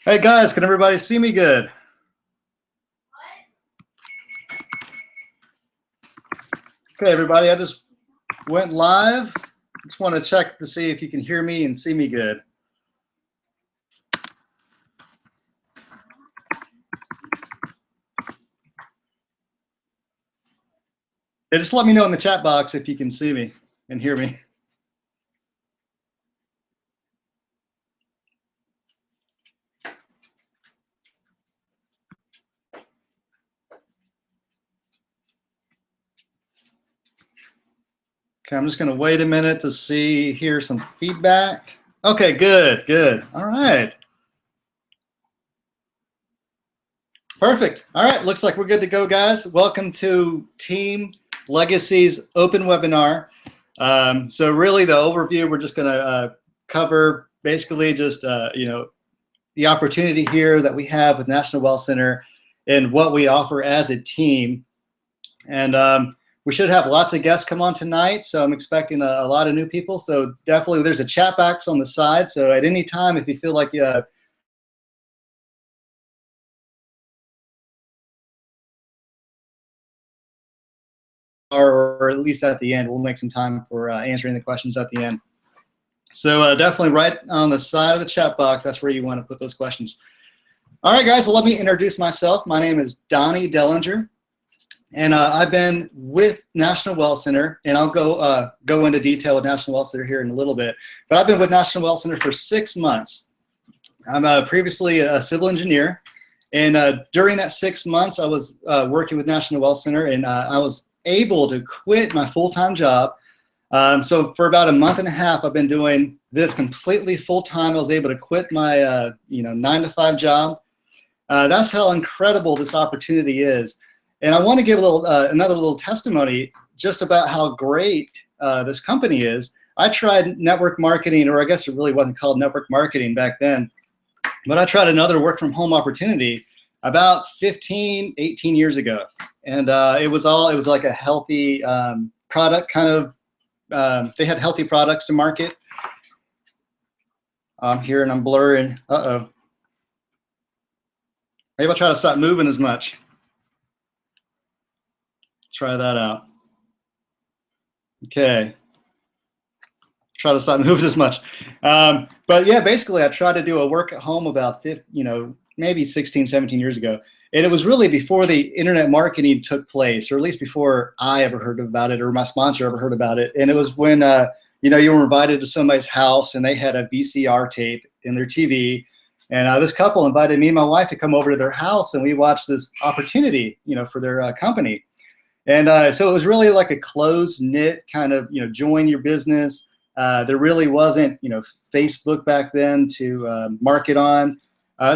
Hey guys, can everybody see me good? Okay, everybody, I just went live. Just want to check to see if you can hear me and see me good. Yeah, just let me know in the chat box if you can see me and hear me. Okay, I'm just going to wait a minute to hear some feedback. Okay, good. All right. Perfect. All right, looks like we're good to go, guys. Welcome to Team Legacy's open webinar. So really the overview, we're just going to cover basically just, the opportunity here that we have with National Wealth Center and what we offer as a team. And we should have lots of guests come on tonight, so I'm expecting a lot of new people. So definitely there's a chat box on the side, so at any time if you feel like or at least at the end, we'll make some time for answering the questions at the end. So definitely right on the side of the chat box, that's where you want to put those questions. All right, guys, well, let me introduce myself. My name is Donnie Dellinger, and I've been with National Wealth Center, and I'll go into detail with National Wealth Center here in a little bit, but I've been with National Wealth Center for 6 months. I'm previously a civil engineer, and during that 6 months, I was working with National Wealth Center, and I was able to quit my full-time job. So for about a month and a half, I've been doing this completely full-time. I was able to quit my 9-to-5 job. That's how incredible this opportunity is. And I want to give a little another little testimony just about how great this company is. I tried network marketing, or I guess it really wasn't called network marketing back then, but I tried another work from home opportunity about 15, 18 years ago. And it was like a healthy product kind of. They had healthy products to market. I'm here and I'm blurring. Uh-oh. Maybe I'll try to stop moving as much. Try that out. Okay. Try to stop moving as much. But yeah, basically I tried to do a work at home about maybe 16, 17 years ago. And it was really before the internet marketing took place, or at least before I ever heard about it or my sponsor ever heard about it. And it was when you were invited to somebody's house and they had a VCR tape in their TV. And this couple invited me and my wife to come over to their house, and we watched this opportunity, for their company. And so it was really like a close-knit kind of, join your business. There really wasn't, Facebook back then to market on.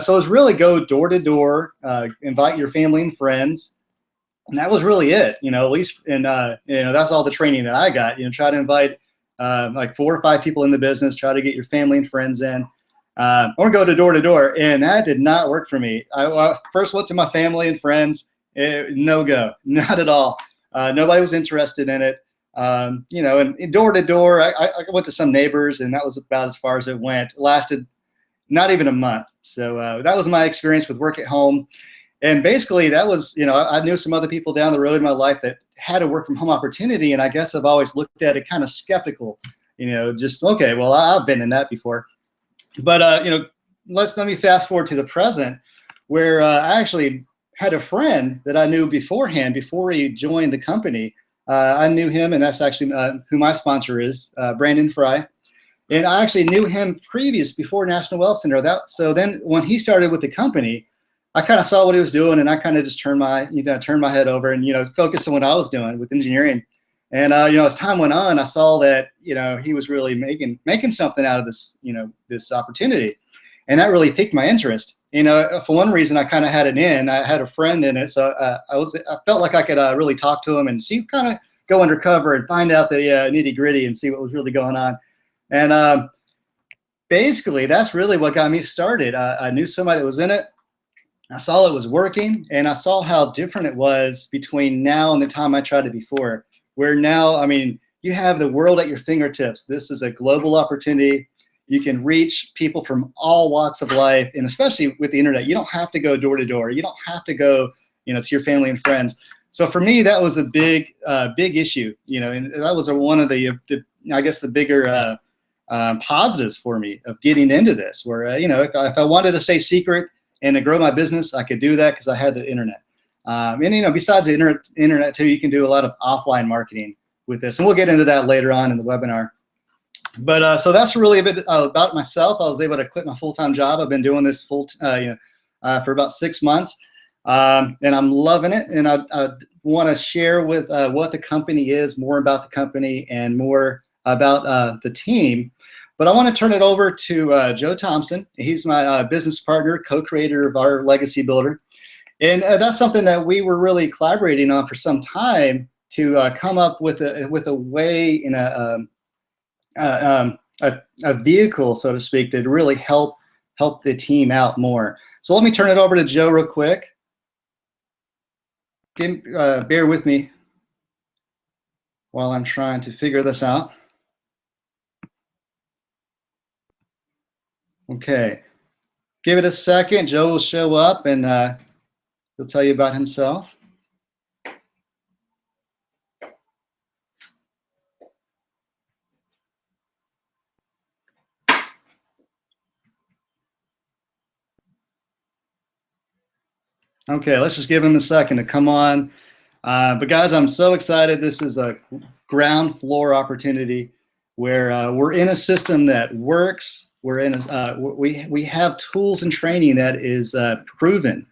So it was really go door to door, invite your family and friends. And that was really it, at least. And, that's all the training that I got, try to invite like 4 or 5 people in the business, try to get your family and friends in. Or go to door, and that did not work for me. I first went to my family and friends. No go, not at all. Nobody was interested in it. And door to door, I went to some neighbors, and that was about as far as it went. It lasted not even a month. So that was my experience with work at home. And basically that was, I knew some other people down the road in my life that had a work from home opportunity, and I guess I've always looked at it kind of skeptical, just, okay, well, I've been in that before. But, let me fast forward to the present, where I actually had a friend that I knew beforehand, before he joined the company. I knew him, and that's actually who my sponsor is, Brandon Fry. And I actually knew him before National Wealth Center. So then when he started with the company, I kind of saw what he was doing, and I kind of just turned my head over and, focused on what I was doing with engineering. And, as time went on, I saw that, he was really making something out of this, this opportunity. And that really piqued my interest. For one reason, I kind of had it in. I had a friend in it, so I felt like I could really talk to him and kind of go undercover and find out the nitty gritty and see what was really going on. And basically, that's really what got me started. I knew somebody that was in it. I saw it was working, and I saw how different it was between now and the time I tried it before. Where now, I mean, you have the world at your fingertips. This is a global opportunity. You can reach people from all walks of life, and especially with the internet, you don't have to go door to door. You don't have to go, to your family and friends. So for me, that was a big issue, and that was one of the I guess the bigger positives for me of getting into this. Where if I wanted to stay secret and to grow my business, I could do that because I had the internet. And besides the internet too, you can do a lot of offline marketing with this, and we'll get into that later on in the webinar. But so that's really a bit about myself. I was able to quit my full-time job. I've been doing this for about 6 months, and I'm loving it. And I want to share with what the company is, more about the company, and more about the team. But I want to turn it over to Joe Thompson. He's my business partner, co-creator of our Legacy Builder. And that's something that we were really collaborating on for some time to come up with a way in a vehicle, so to speak, to really help the team out more. So let me turn it over to Joe real quick. Bear with me while I'm trying to figure this out. Okay, give it a second. Joe will show up and he'll tell you about himself. Okay, let's just give him a second to come on. But guys, I'm so excited. This is a ground floor opportunity where we're in a system that works. We're in we have tools and training that is proven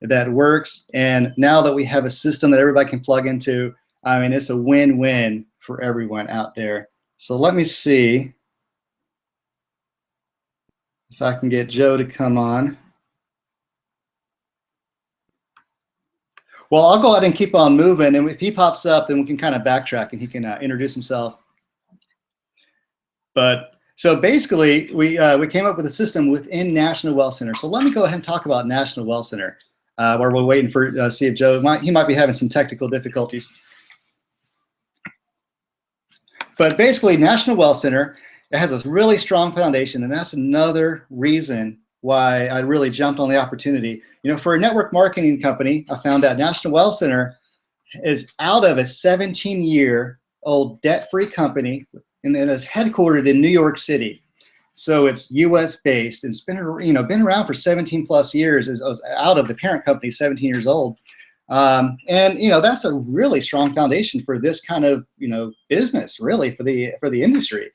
that works. And now that we have a system that everybody can plug into, I mean, it's a win-win for everyone out there. So let me see if I can get Joe to come on. Well, I'll go ahead and keep on moving, and if he pops up, then we can kind of backtrack and he can introduce himself. But so basically, we came up with a system within National Wealth Center. So let me go ahead and talk about National Wealth Center, while we're waiting for see if Joe he might be having some technical difficulties. But basically, National Wealth Center, it has a really strong foundation, and that's another reason why I really jumped on the opportunity. For a network marketing company, I found out National Wealth Center is out of a 17-year-old debt-free company, and it's headquartered in New York City. So it's U.S. based, and it's been around for 17 plus years. It was out of the parent company, 17 years old, and that's a really strong foundation for this kind of business, really for the industry.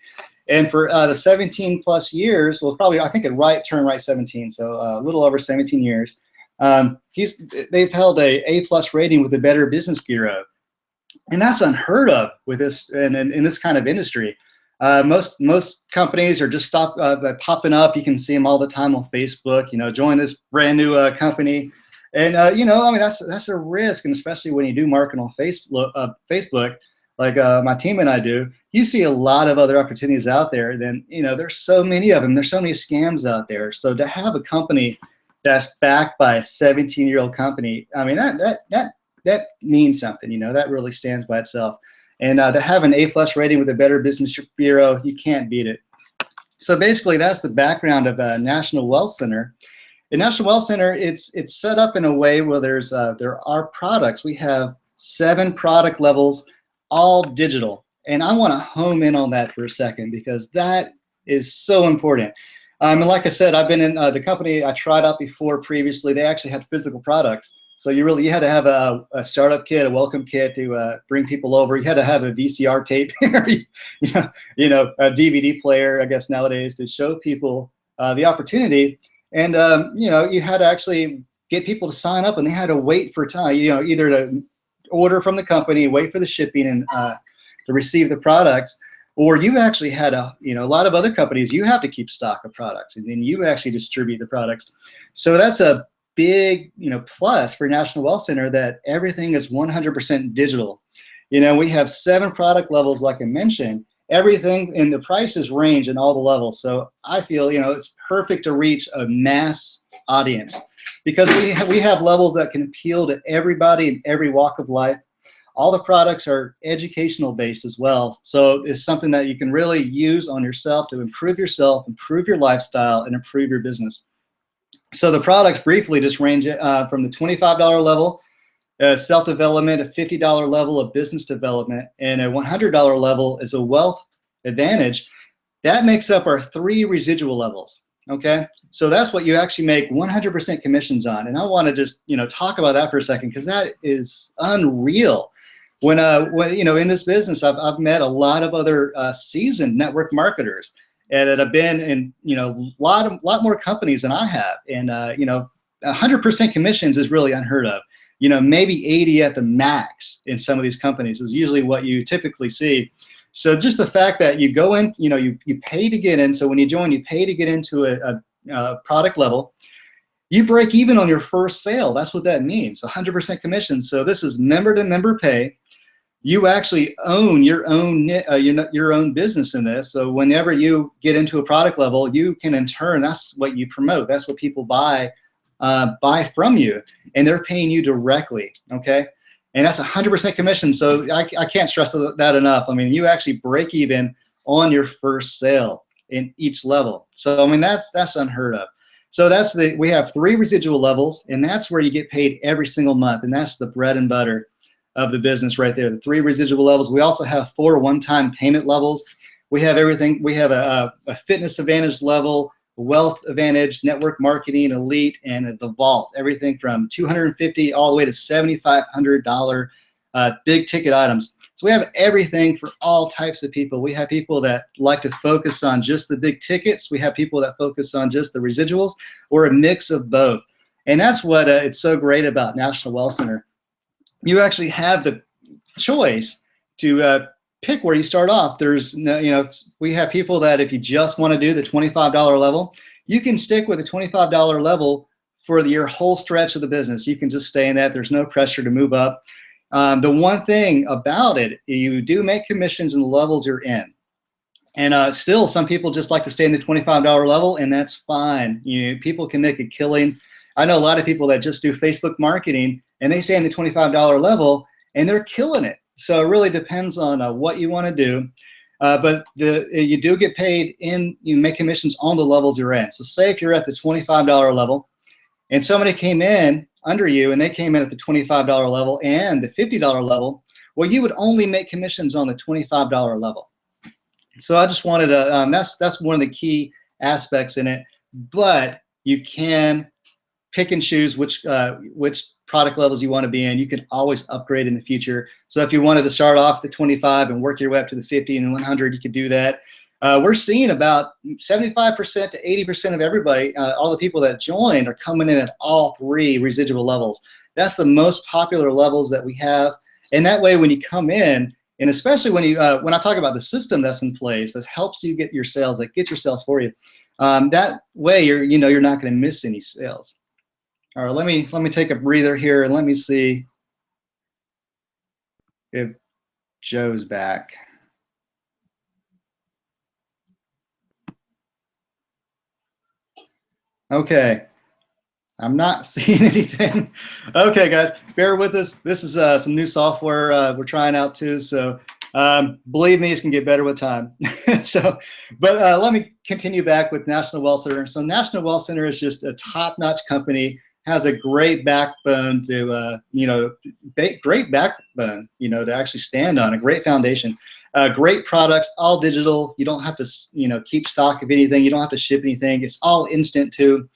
And for the 17 plus years, well, probably I think it turn right 17, so a little over 17 years. They've held a A+ rating with the Better Business Bureau, and that's unheard of with this in this kind of industry. Most companies are just popping up. You can see them all the time on Facebook. Join this brand new company, and I mean that's a risk, and especially when you do marketing on Facebook, like my team and I do. You see a lot of other opportunities out there. Then there's so many of them. There's so many scams out there. So to have a company that's backed by a 17-year-old company, I mean that means something. That really stands by itself. And to have an A+ rating with a Better Business Bureau, you can't beat it. So basically, that's the background of National Wealth Center. In National Wealth Center, it's set up in a way where there are products. We have 7 product levels, all digital. And I want to home in on that for a second because that is so important. And like I said, I've been in the company I tried out before previously. They actually had physical products. So you had to have a startup kit, a welcome kit to bring people over. You had to have a VCR tape, a DVD player, I guess nowadays, to show people the opportunity. And you had to actually get people to sign up, and they had to wait for time. Either to order from the company, wait for the shipping, and to receive the products, or you actually had a lot of other companies. You have to keep stock of products, and then you actually distribute the products. So that's a big plus for National Wealth Center, that everything is 100% digital. We have 7 product levels, like I mentioned, everything, and the prices range in all the levels. So I feel it's perfect to reach a mass audience because we have levels that can appeal to everybody in every walk of life. All the products are educational based as well. So it's something that you can really use on yourself to improve yourself, improve your lifestyle, and improve your business. So the products briefly just range from the $25 level, self-development, a $50 level of business development, and a $100 level is a wealth advantage. That makes up our 3 residual levels. Okay, so that's what you actually make 100% commissions on. And I want to just talk about that for a second, because that is unreal. When in this business, I've met a lot of other seasoned network marketers that have been in a lot more companies than I have, and 100% commissions is really unheard of. Maybe 80 at the max in some of these companies is usually what you typically see. So just the fact that you go in, you pay to get in. So when you join, you pay to get into a product level. You break even on your first sale. That's what that means. 100% commission. So this is member to member pay. You actually own your own business in this. So whenever you get into a product level, you can in turn, that's what you promote. That's what people buy from you, and they're paying you directly. Okay. And that's 100% commission. So I can't stress that enough. I mean, you actually break even on your first sale in each level. So I mean, that's unheard of. So we have 3 residual levels, and that's where you get paid every single month. And that's the bread and butter of the business right there, the 3 residual levels. We also have 4 one-time payment levels. We have everything. We have a fitness advantage level, wealth advantage, network marketing, elite, and the vault. Everything from $250 all the way to $7,500 big ticket items. So we have everything for all types of people. We have people that like to focus on just the big tickets. We have people that focus on just the residuals, or a mix of both. And that's what it's so great about National Wealth Center. You actually have the choice to pick where you start off. There's we have people that if you just want to do the $25 level, you can stick with the $25 level for your whole stretch of the business. You can just stay in that. There's no pressure to move up. The one thing about it, you do make commissions in the levels you're in. And still, some people just like to stay in the $25 level, and that's fine. People can make a killing. I know a lot of people that just do Facebook marketing, and they stay in the $25 level, and they're killing it. So it really depends on what you want to do. But you do get paid you make commissions on the levels you're in. So say if you're at the $25 level, and somebody came in under you, and they came in at the $25 level and the $50 level, well, you would only make commissions on the $25 level. So I just wanted to, that's one of the key aspects in it. But you can pick and choose which product levels you want to be in. You can always upgrade in the future. So if you wanted to start off at the 25 and work your way up to the 50 and 100, you could do that. We're seeing about 75% to 80% of everybody, all the people that joined, are coming in at all 3 residual levels. That's the most popular levels that we have. And that way, when you come in, and especially when I talk about the system that's in place that helps you get your sales, that get your sales for you, that way you're not going to miss any sales. All right, let me take a breather here, and let me see if Joe's back. Okay, I'm not seeing anything. Okay, guys, bear with us. This is some new software we're trying out too, so believe me, it's gonna get better with time. But let me continue back with National Wealth Center. So National Wealth Center is just a top-notch company, has a great backbone to great backbone to actually stand on, a great foundation. Great products, all digital. You don't have to keep stock of anything. You don't have to ship anything. It's all instant too.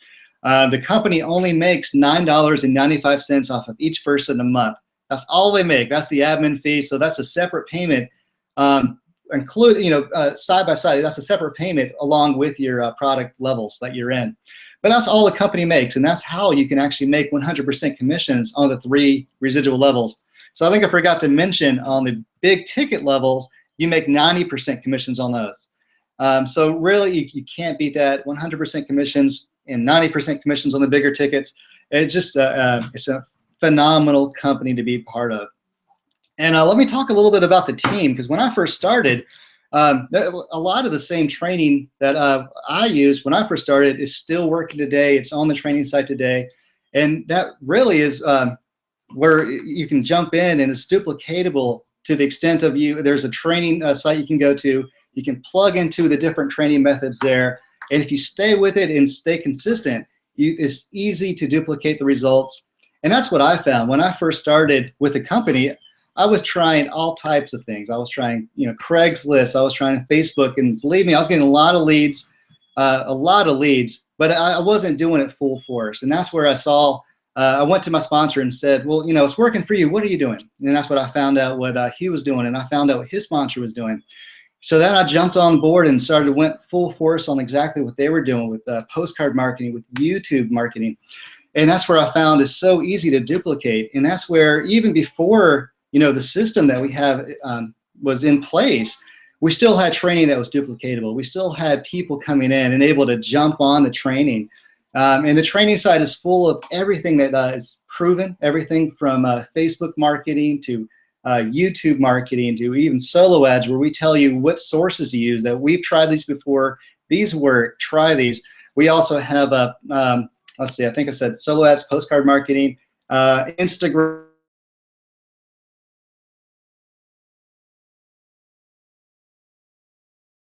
The company only makes $9.95 off of each person a month. That's all they make. That's the admin fee. So that's a separate payment, side by side. That's a separate payment along with your product levels that you're in. But that's all the company makes, and that's how you can actually make 100% commissions on the 3 residual levels. So I think I forgot to mention, on the big ticket levels, you make 90% commissions on those. So really, you can't beat that. 100% commissions and 90% commissions on the bigger tickets. It's just it's a phenomenal company to be part of. And let me talk a little bit about the team, because when I first started, a lot of the same training that I used when I first started is still working today. It's on the training site today. And that really is where you can jump in and it's duplicatable to the extent of there's a training site you can go to. You can plug into the different training methods there. And if you stay with it and stay consistent, it's easy to duplicate the results. And that's what I found. When I first started with the company, I was trying all types of things. I was trying, Craigslist. I was trying Facebook. And believe me, I was getting a lot of leads, but I wasn't doing it full force. And that's where I went to my sponsor and said, well, it's working for you. What are you doing? And that's what I found out what he was doing. And I found out what his sponsor was doing. So then I jumped on board and went full force on exactly what they were doing with postcard marketing, with YouTube marketing. And that's where I found it's so easy to duplicate. And that's where even before, the system that we have was in place, we still had training that was duplicatable. We still had people coming in and able to jump on the training. And the training site is full of everything that is proven, everything from Facebook marketing to YouTube marketing to even solo ads, where we tell you what sources to use, that we've tried these before, these work, try these. We also have let's see, I think I said solo ads, postcard marketing, Instagram.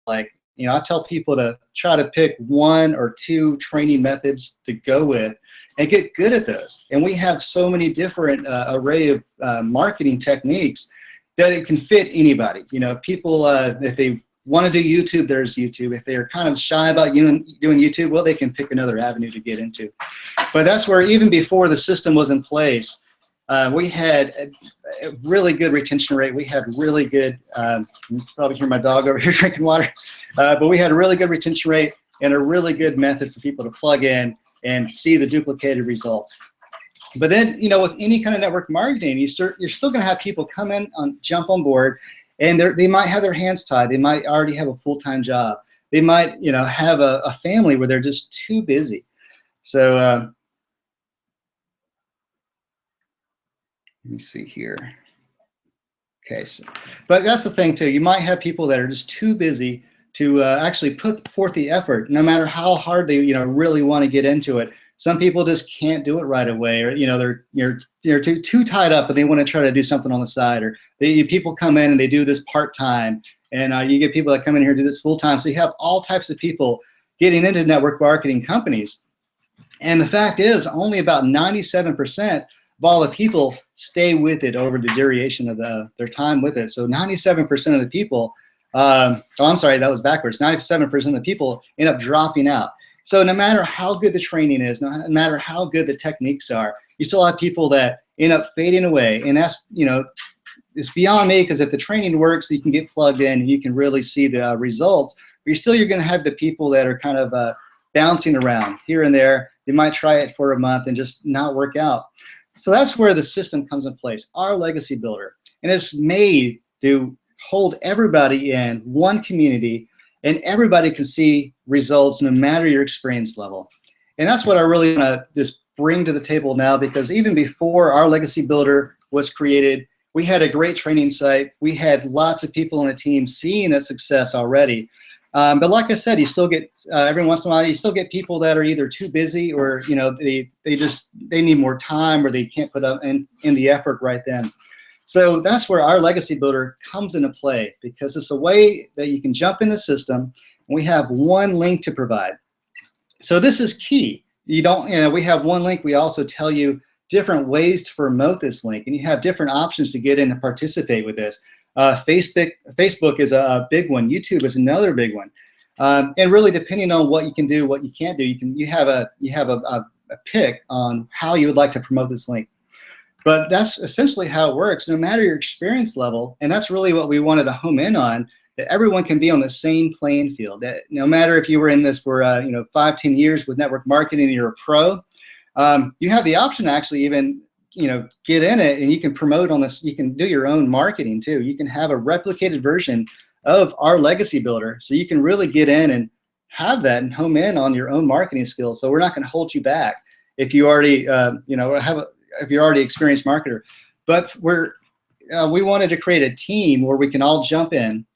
I tell people to try to pick 1 or 2 training methods to go with and get good at those. And we have so many different array of marketing techniques that it can fit anybody. People, if they want to do YouTube, there's YouTube. If they're kind of shy about doing YouTube, well, they can pick another avenue to get into. But that's where, even before the system was in place, we had a really good retention rate. We had really good, you can probably hear my dog over here drinking water, but we had a really good retention rate and a really good method for people to plug in and see the duplicated results. But then, with any kind of network marketing, you're still going to have people come in, jump on board, and they might have their hands tied. They might already have a full-time job. They might, have a family where they're just too busy. So let me see here. Okay, but that's the thing too. You might have people that are just too busy to actually put forth the effort, no matter how hard they really want to get into it. Some people just can't do it right away, or they're too tied up and they want to try to do something on the side, or people come in and they do this part-time, and you get people that come in here and do this full-time. So you have all types of people getting into network marketing companies, and the fact is only about 97% of all the people stay with it over the duration of their time with it. So 97% of the people, oh, I'm sorry, that was backwards. 97% of the people end up dropping out. So no matter how good the training is, no matter how good the techniques are, you still have people that end up fading away. And that's, it's beyond me, because if the training works, you can get plugged in and you can really see the results. But you're going to have the people that are kind of bouncing around here and there. They might try it for a month and just not work out. So that's where the system comes in place, our legacy builder. And it's made to hold everybody in one community, and everybody can see results no matter your experience level. And that's what I really want to just bring to the table now, because even before our legacy builder was created, we had a great training site. We had lots of people on the team seeing that success already. But like I said, you still get, every once in a while, you still get people that are either too busy, or they need more time, or they can't put up in the effort right then. So that's where our legacy builder comes into play, because it's a way that you can jump in the system, and we have one link to provide. So this is key. We have one link. We also tell you different ways to promote this link, and you have different options to get in and participate with this. Facebook is a big one. YouTube is another big one. And really, depending on what you can do, what you can't do, you have a pick on how you would like to promote this link. But that's essentially how it works, no matter your experience level. And that's really what we wanted to home in on, that everyone can be on the same playing field. That no matter if you were in this for 5-10 years with network marketing and you're a pro, you have the option to actually even get in it, and you can promote on this. You can do your own marketing too. You can have a replicated version of our legacy builder, so you can really get in and have that and home in on your own marketing skills. So we're not going to hold you back if you already if you're already experienced marketer. But we wanted to create a team where we can all jump in,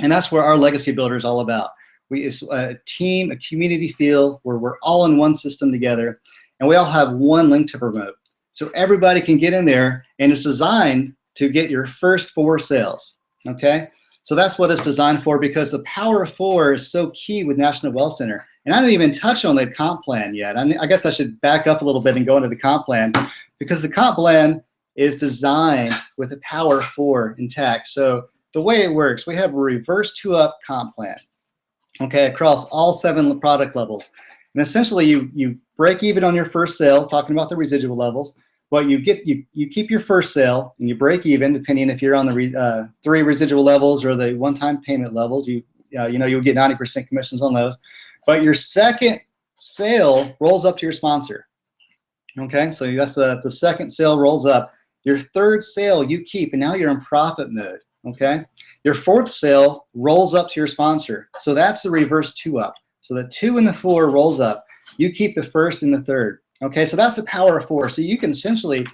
and that's where our legacy builder is all about. It's a team, a community feel where we're all in one system together, and we all have one link to promote. so everybody can get in there, and it's designed to get your first 4 sales, okay? So that's what it's designed for, because the power of 4 is so key with National Wealth Center. And I didn't even touch on the comp plan yet. I guess I should back up a little bit and go into the comp plan, because the comp plan is designed with the power of 4 intact. So the way it works, we have a reverse 2-up comp plan, okay, across all 7 product levels. And essentially you break even on your first sale, talking about the residual levels. But you keep your first sale and you break even, depending if you're on the 3 residual levels or the one-time payment levels. You'll get 90% commissions on those. But your second sale rolls up to your sponsor. Okay, so that's the second sale rolls up. Your third sale you keep, and now you're in profit mode. Okay, your fourth sale rolls up to your sponsor. So that's the reverse 2-up. So the 2 and the 4 rolls up. You keep the first and the third. Okay, so that's the power of 4. So you can essentially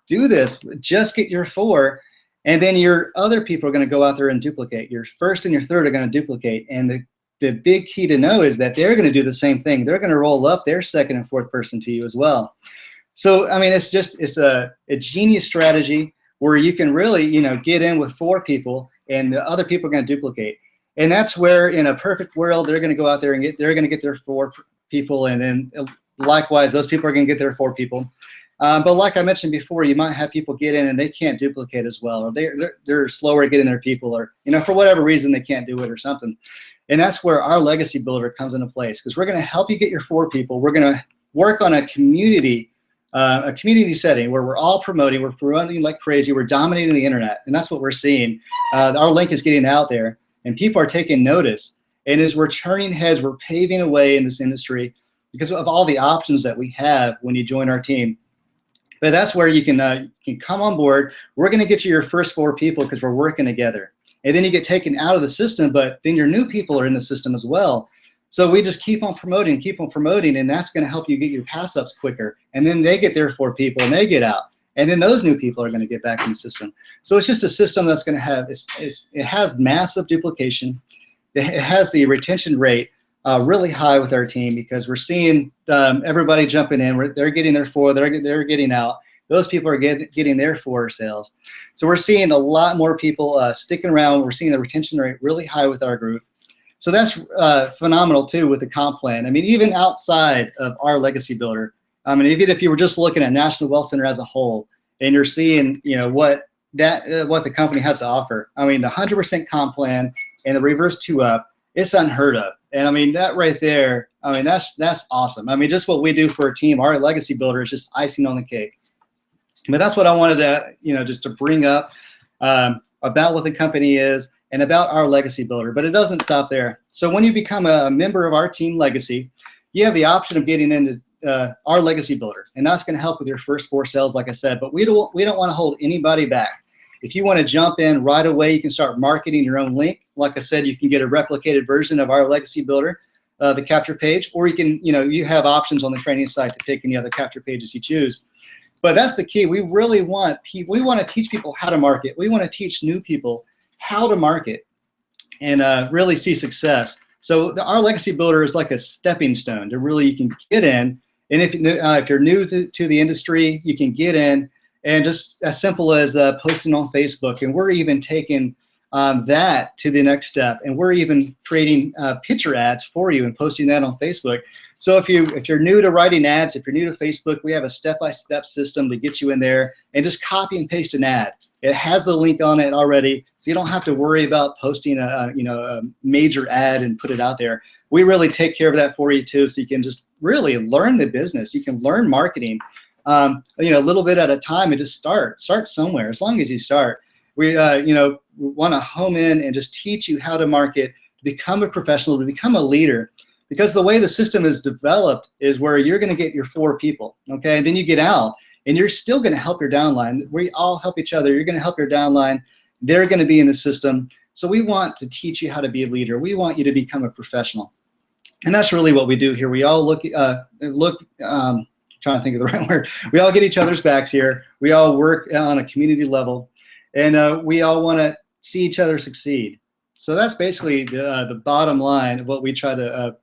do this, just get your 4, and then your other people are going to go out there and duplicate. Your first and your third are going to duplicate. And the big key to know is that they're going to do the same thing. They're going to roll up their second and fourth person to you as well. So, I mean, it's a genius strategy where you can really, get in with 4 people, and the other people are going to duplicate. And that's where, in a perfect world, they're going to go out there and they're going to get their 4 people, and then likewise, those people are going to get their 4 people. But like I mentioned before, you might have people get in and they can't duplicate as well, or they're slower getting their people, or for whatever reason they can't do it or something. And that's where our legacy builder comes into place, because we're going to help you get your 4 people. We're going to work on a community setting where we're all promoting. We're promoting like crazy. We're dominating the internet, and that's what we're seeing. Our link is getting out there, and people are taking notice. And as we're turning heads, we're paving a way in this industry, because of all the options that we have when you join our team. But that's where you can come on board. We're going to get you your first 4 people because we're working together. And then you get taken out of the system, but then your new people are in the system as well. So we just keep on promoting, and that's going to help you get your pass-ups quicker. And then they get their 4 people, and they get out. And then those new people are going to get back in the system. So it's just a system that's going to have, it has massive duplication. It has the retention rate really high with our team, because we're seeing everybody jumping in. They're getting their 4, they're getting out. Those people are getting their 4 sales. So we're seeing a lot more people sticking around. We're seeing the retention rate really high with our group. So that's phenomenal too with the comp plan. I mean, even outside of our legacy builder, I mean, even if you were just looking at National Wealth Center as a whole, and you're seeing, what the company has to offer. I mean, the 100% comp plan and the reverse 2-up, it's unheard of. And I mean, that right there, I mean, that's awesome. I mean, just what we do for a team, our legacy builder, is just icing on the cake. But that's what I wanted to, just to bring up about what the company is and about our legacy builder. But it doesn't stop there. So when you become a member of our team legacy, you have the option of getting into our legacy builder, and that's going to help with your first 4 sales, like I said. But we don't want to hold anybody back. If you want to jump in right away, you can start marketing your own link. Like I said, you can get a replicated version of our legacy builder, the capture page, or you can, you have options on the training site to pick any other capture pages you choose. But that's the key. We really want to teach people how to market. We want to teach new people how to market and really see success. So our legacy builder is like a stepping stone to really, you can get in. And if you're new to the industry, you can get in, and just as simple as posting on Facebook. And we're even taking that to the next step. And we're even creating picture ads for you and posting that on Facebook. So if you're new to writing ads, if you're new to Facebook, we have a step-by-step system to get you in there and just copy and paste an ad. It has the link on it already, so you don't have to worry about posting a major ad and put it out there. We really take care of that for you too, so you can just really learn the business. You can learn marketing, a little bit at a time, and just start somewhere. As long as you start, we want to home in and just teach you how to market, to become a professional, to become a leader. Because the way the system is developed is where you're going to get your 4 people, okay, and then you get out. And you're still going to help your downline. We all help each other. You're going to help your downline. They're going to be in the system. So we want to teach you how to be a leader. We want you to become a professional. And that's really what we do here. We all trying to think of the right word. We all get each other's backs here. We all work on a community level. And we all want to see each other succeed. So that's basically the bottom line of what we try to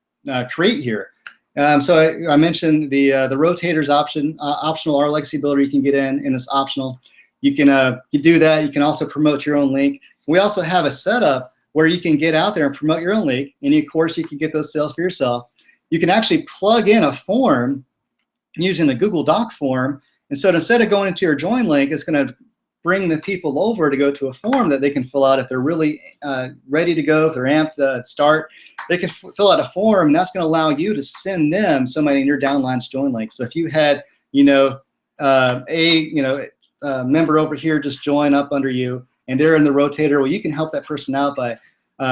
create here. So I mentioned the rotators option, optional. Our legacy builder you can get in, and it's optional. You can you do that. You can also promote your own link. We also have a setup where you can get out there and promote your own link, and of course you can get those sales for yourself. You can actually plug in a form using a Google Doc form, and so instead of going into your join link, it's going to bring the people over to go to a form that they can fill out if they're really ready to go, if they're amped to start. They can fill out a form, and that's going to allow you to send them somebody in your downline's join link. So if you had, a member over here just join up under you, and they're in the rotator, well, you can help that person out by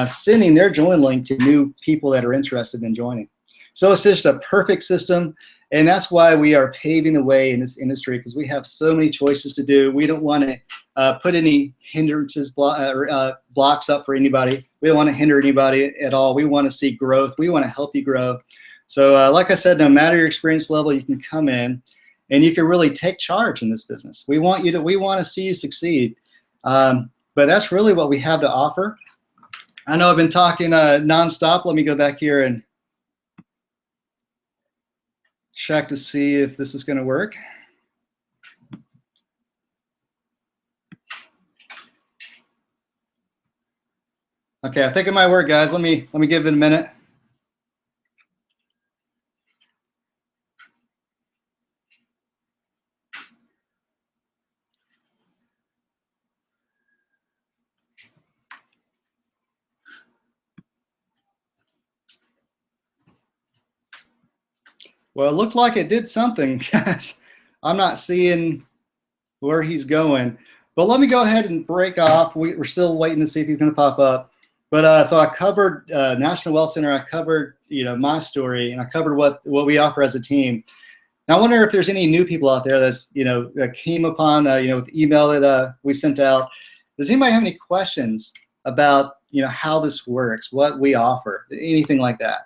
sending their join link to new people that are interested in joining. So it's just a perfect system. And that's why we are paving the way in this industry, because we have so many choices to do. We don't want to put any hindrances, blocks up for anybody. We don't want to hinder anybody at all. We want to see growth. We want to help you grow. So like I said, no matter your experience level, you can come in and you can really take charge in this business. We want to see you succeed. But that's really what we have to offer. I know I've been talking nonstop. Let me go back here and check to see if this is going to work. Okay, I think it might work, guys. Let me give it a minute. Well, it looked like it did something, guys. I'm not seeing where he's going. But let me go ahead and break off. We're still waiting to see if he's going to pop up. But so I covered National Wealth Center. I covered my story, and I covered what we offer as a team. Now I wonder if there's any new people out there that's that came upon with the email that we sent out. Does anybody have any questions about how this works, what we offer, anything like that?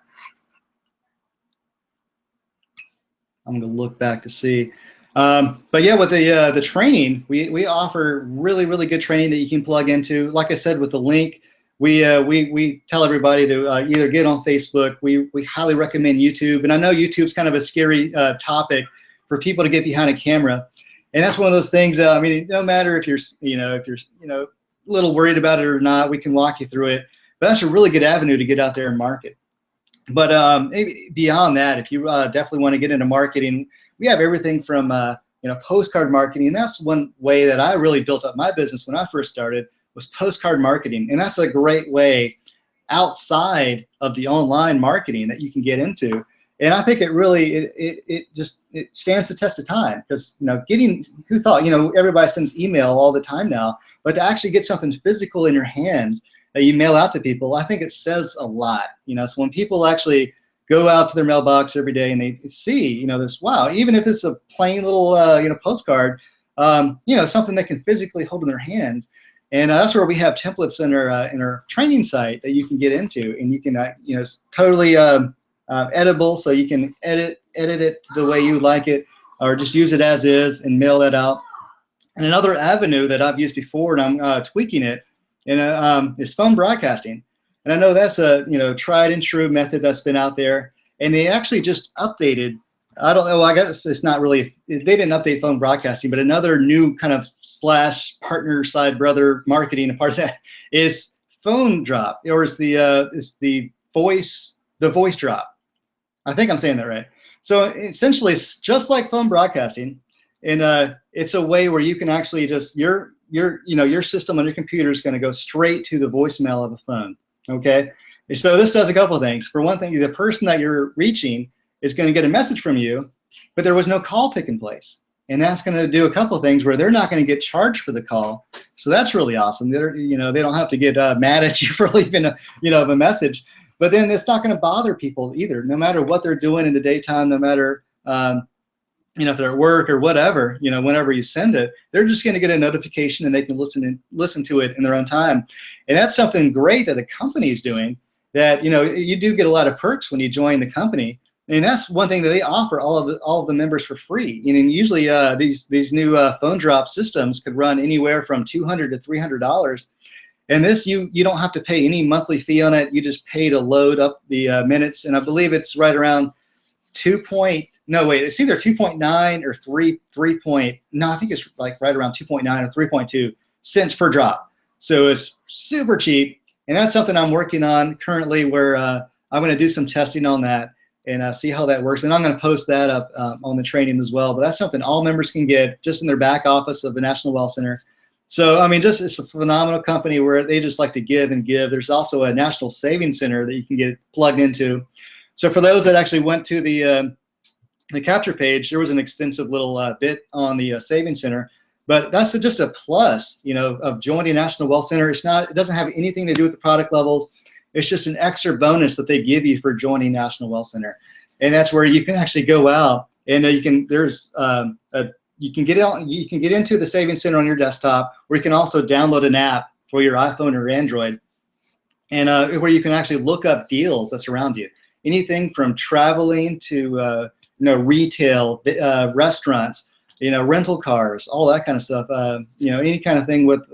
I'm going to look back to see. But yeah, with the training, we offer really good training that you can plug into. Like I said, with the link, we tell everybody to either get on Facebook. We highly recommend YouTube, and I know YouTube's kind of a scary topic for people to get behind a camera, and that's one of those things. I mean, no matter if you're a little worried about it or not, we can walk you through it. But that's a really good avenue to get out there and market. But beyond that, if you definitely want to get into marketing, we have everything from postcard marketing. And that's one way that I really built up my business when I first started, was postcard marketing. And that's a great way outside of the online marketing that you can get into. And I think it really it stands the test of time, because who thought everybody sends email all the time now, but to actually get something physical in your hands that you mail out to people, I think it says a lot. So when people actually go out to their mailbox every day and they see, this, wow, even if it's a plain little, postcard, something they can physically hold in their hands. And that's where we have templates in our training site that you can get into, and you can, it's totally editable, so you can edit it the way you like it, or just use it as is and mail that out. And another avenue that I've used before, and I'm tweaking it, and is phone broadcasting. And I know that's a tried and true method that's been out there, and they actually just updated. I don't know, I guess it's not really, they didn't update phone broadcasting, but another new kind of / partner side brother marketing, a part of that is phone drop, or is the voice drop. I think I'm saying that right. So essentially it's just like phone broadcasting, and it's a way where you can actually just your system on your computer is going to go straight to the voicemail of a phone. Okay, so this does a couple of things. For one thing, the person that you're reaching is going to get a message from you, but there was no call taking place, and that's going to do a couple of things where they're not going to get charged for the call. So that's really awesome. They don't have to get mad at you for leaving a message, but then it's not going to bother people either, no matter what they're doing in the daytime, no matter if they're at work or whatever, whenever you send it, they're just going to get a notification and they can listen to it in their own time. And that's something great that the company is doing, that, you do get a lot of perks when you join the company. And that's one thing that they offer all of the members for free. Usually these new phone drop systems could run anywhere from $200 to $300. And this, you don't have to pay any monthly fee on it. You just pay to load up the minutes. And I believe it's right around no, wait, it's either 2.9 or 3 point, no, I think it's like right around 2.9 or 3.2 cents per drop. So it's super cheap. And that's something I'm working on currently, where I'm going to do some testing on that and see how that works. And I'm going to post that up on the training as well. But that's something all members can get just in their back office of the National Wealth Center. So, I mean, just it's a phenomenal company where they just like to give and give. There's also a National Savings Center that you can get plugged into. So for those that actually went to the capture page, there was an extensive little bit on the Savings Center. But that's just a plus, you know, of joining National Wealth Center. It doesn't have anything to do with the product levels. It's just an extra bonus that they give you for joining National Wealth Center. And that's where you can actually go out and you can get into the Savings Center on your desktop, or you can also download an app for your iPhone or Android, and where you can actually look up deals that's around you. Anything from traveling to retail, restaurants, rental cars, all that kind of stuff. Any kind of thing with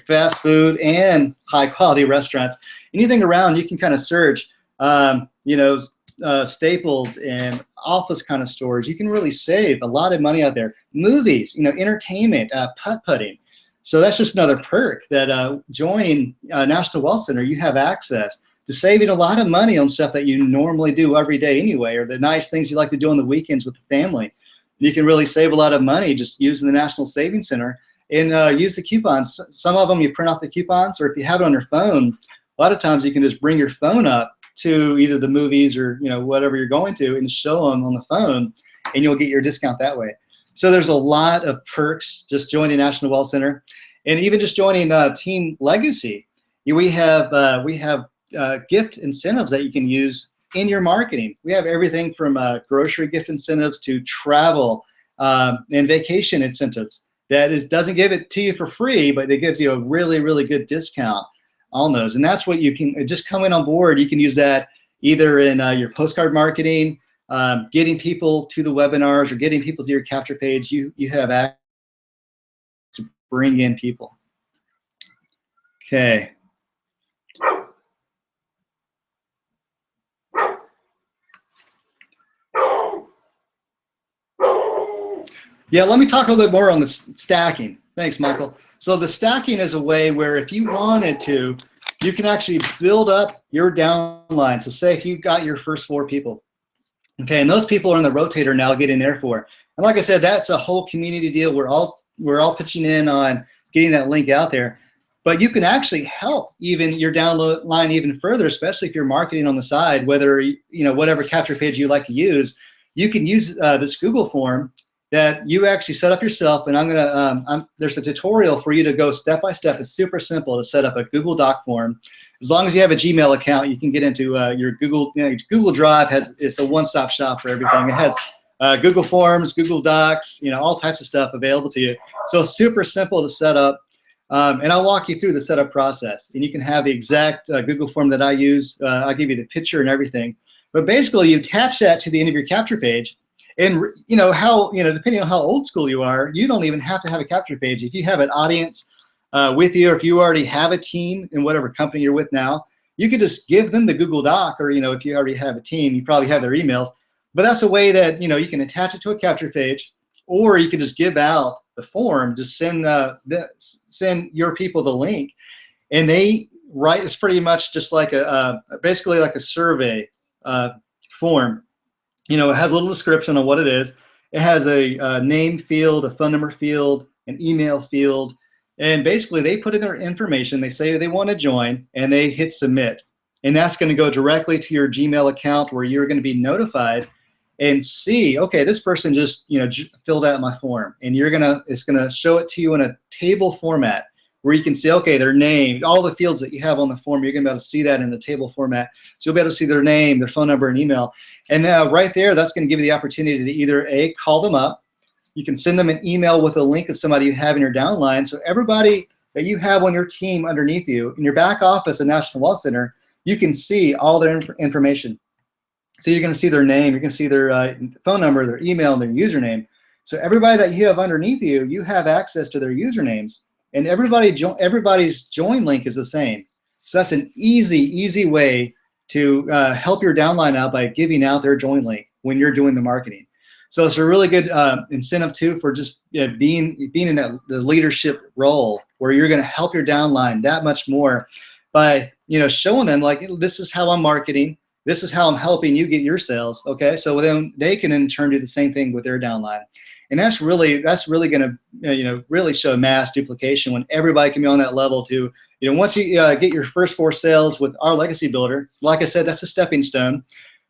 fast food and high quality restaurants. Anything around, you can kind of search. Staples and office kind of stores. You can really save a lot of money out there. Movies, entertainment, putt-putting. So that's just another perk that joining National Wealth Center, you have access to saving a lot of money on stuff that you normally do every day anyway, or the nice things you like to do on the weekends with the family. You can really save a lot of money just using the National Savings Center and use the coupons. Some of them you print off the coupons, or if you have it on your phone, a lot of times you can just bring your phone up to either the movies or whatever you're going to and show them on the phone, and you'll get your discount that way. So there's a lot of perks just joining National Wealth Center, and even just joining Team Legacy. We have gift incentives that you can use in your marketing. We have everything from grocery gift incentives to travel and vacation incentives. That doesn't give it to you for free, but it gives you a really, really good discount on those. And that's what you can just come in on board. You can use that either in your postcard marketing, getting people to the webinars, or getting people to your capture page. You have access to bring in people. Okay. Yeah, let me talk a little bit more on the stacking. Thanks, Michael. So the stacking is a way where if you wanted to, you can actually build up your downline. So say if you've got your first 4 people, okay, and those people are in the rotator now getting their 4. And like I said, that's a whole community deal. We're all pitching in on getting that link out there. But you can actually help even your download line even further, especially if you're marketing on the side, whether, whatever capture page you like to use. You can use this Google form that you actually set up yourself, and there's a tutorial for you to go step by step. It's super simple to set up a Google Doc form. As long as you have a Gmail account, you can get into your Google. Google Drive it's a one-stop shop for everything. It has Google Forms, Google Docs, all types of stuff available to you. So it's super simple to set up, and I'll walk you through the setup process. And you can have the exact Google form that I use. I'll give you the picture and everything. But basically, you attach that to the end of your capture page. And depending on how old school you are, you don't even have to have a capture page. If you have an audience with you, or if you already have a team in whatever company you're with now, you could just give them the Google Doc, or if you already have a team, you probably have their emails. But that's a way that you can attach it to a capture page, or you can just give out the form, just send your people the link, and they write. It's pretty much just like basically like a survey form. It has a little description of what it is. It has a name field, a phone number field, an email field, and basically they put in their information. They say they want to join, and they hit submit, and that's going to go directly to your Gmail account, where you're going to be notified and see, okay, this person just filled out my form, and it's gonna show it to you in a table format, where you can see, okay, their name, all the fields that you have on the form, you're gonna be able to see that in the table format. So you'll be able to see their name, their phone number, and email. And right there, that's gonna give you the opportunity to either call them up. You can send them an email with a link of somebody you have in your downline. So everybody that you have on your team underneath you, in your back office at National Wealth Center, you can see all their information. So you're gonna see their name, you're gonna see their phone number, their email, and their username. So everybody that you have underneath you, you have access to their usernames. And everybody's join link is the same. So that's an easy way to help your downline out by giving out their join link. when you're doing the marketing. So it's a really good incentive too for just being in the leadership role where you're going to help your downline that much more by showing them like, this is how I'm marketing, this is how I'm helping you get your sales. Okay, so then they can in turn do the same thing with their downline, and that's really going to really show mass duplication when everybody can be on that level to once you get your first 4 sales with our legacy builder. Like I said, that's a stepping stone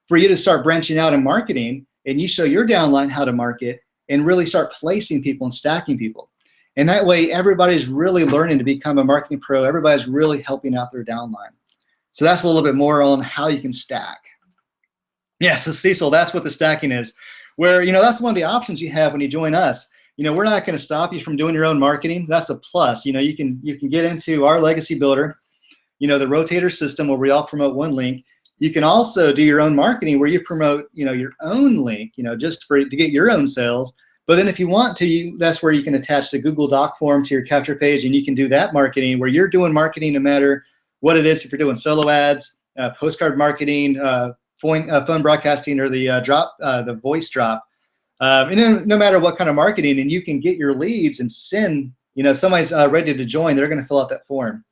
for you to start branching out in marketing, and you show your downline how to market and really start placing people and stacking people. And that way, everybody's really learning to become a marketing pro. Everybody's really helping out their downline. So that's a little bit more on how you can stack. Yeah, so Cecil, that's what the stacking is. Where, that's one of the options you have when you join us. We're not going to stop you from doing your own marketing. That's a plus. You can get into our legacy builder, the rotator system where we all promote one link. You can also do your own marketing where you promote, your own link, just to get your own sales. But then if you want to, that's where you can attach the Google Doc form to your capture page, and you can do that marketing where you're doing marketing no matter what it is. If you're doing solo ads, postcard marketing, phone broadcasting, or the voice drop, and then no matter what kind of marketing, and you can get your leads and send, somebody's ready to join, they're going to fill out that form.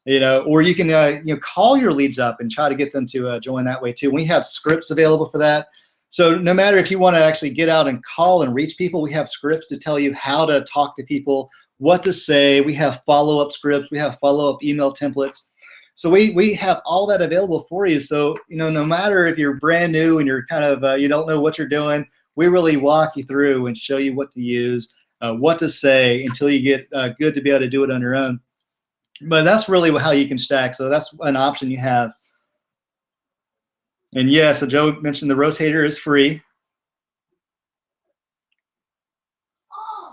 Or you can call your leads up and try to get them to join that way too. We have scripts available for that. So no matter if you want to actually get out and call and reach people, we have scripts to tell you how to talk to people, what to say. We have follow-up scripts. We have follow-up email templates. So we have all that available for you. So no matter if you're brand new and you're kind of you don't know what you're doing, we really walk you through and show you what to use, what to say until you get good to be able to do it on your own. But that's really how you can stack. So that's an option you have. And yeah, so Joe mentioned the rotator is free.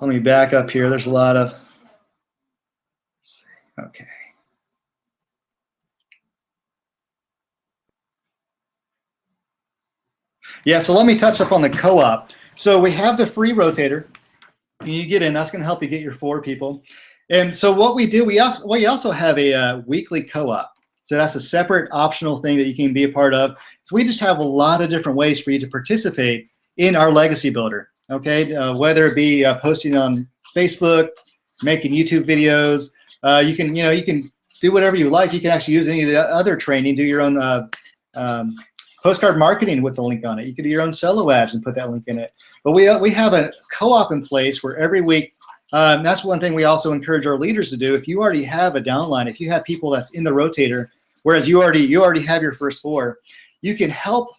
Let me back up here. There's a lot of, okay. Yeah, so let me touch up on the co-op. So we have the free rotator. You get in, that's going to help you get your 4 people. And so what we do, we also have a weekly co-op. So that's a separate optional thing that you can be a part of. So we just have a lot of different ways for you to participate in our legacy builder. Okay, whether it be posting on Facebook, making YouTube videos, you can do whatever you like. You can actually use any of the other training, do your own postcard marketing with the link on it. You can do your own solo ads and put that link in it. But we have a co-op in place where every week, that's one thing we also encourage our leaders to do. If you already have a downline, if you have people that's in the rotator, whereas you already have your first 4, you can help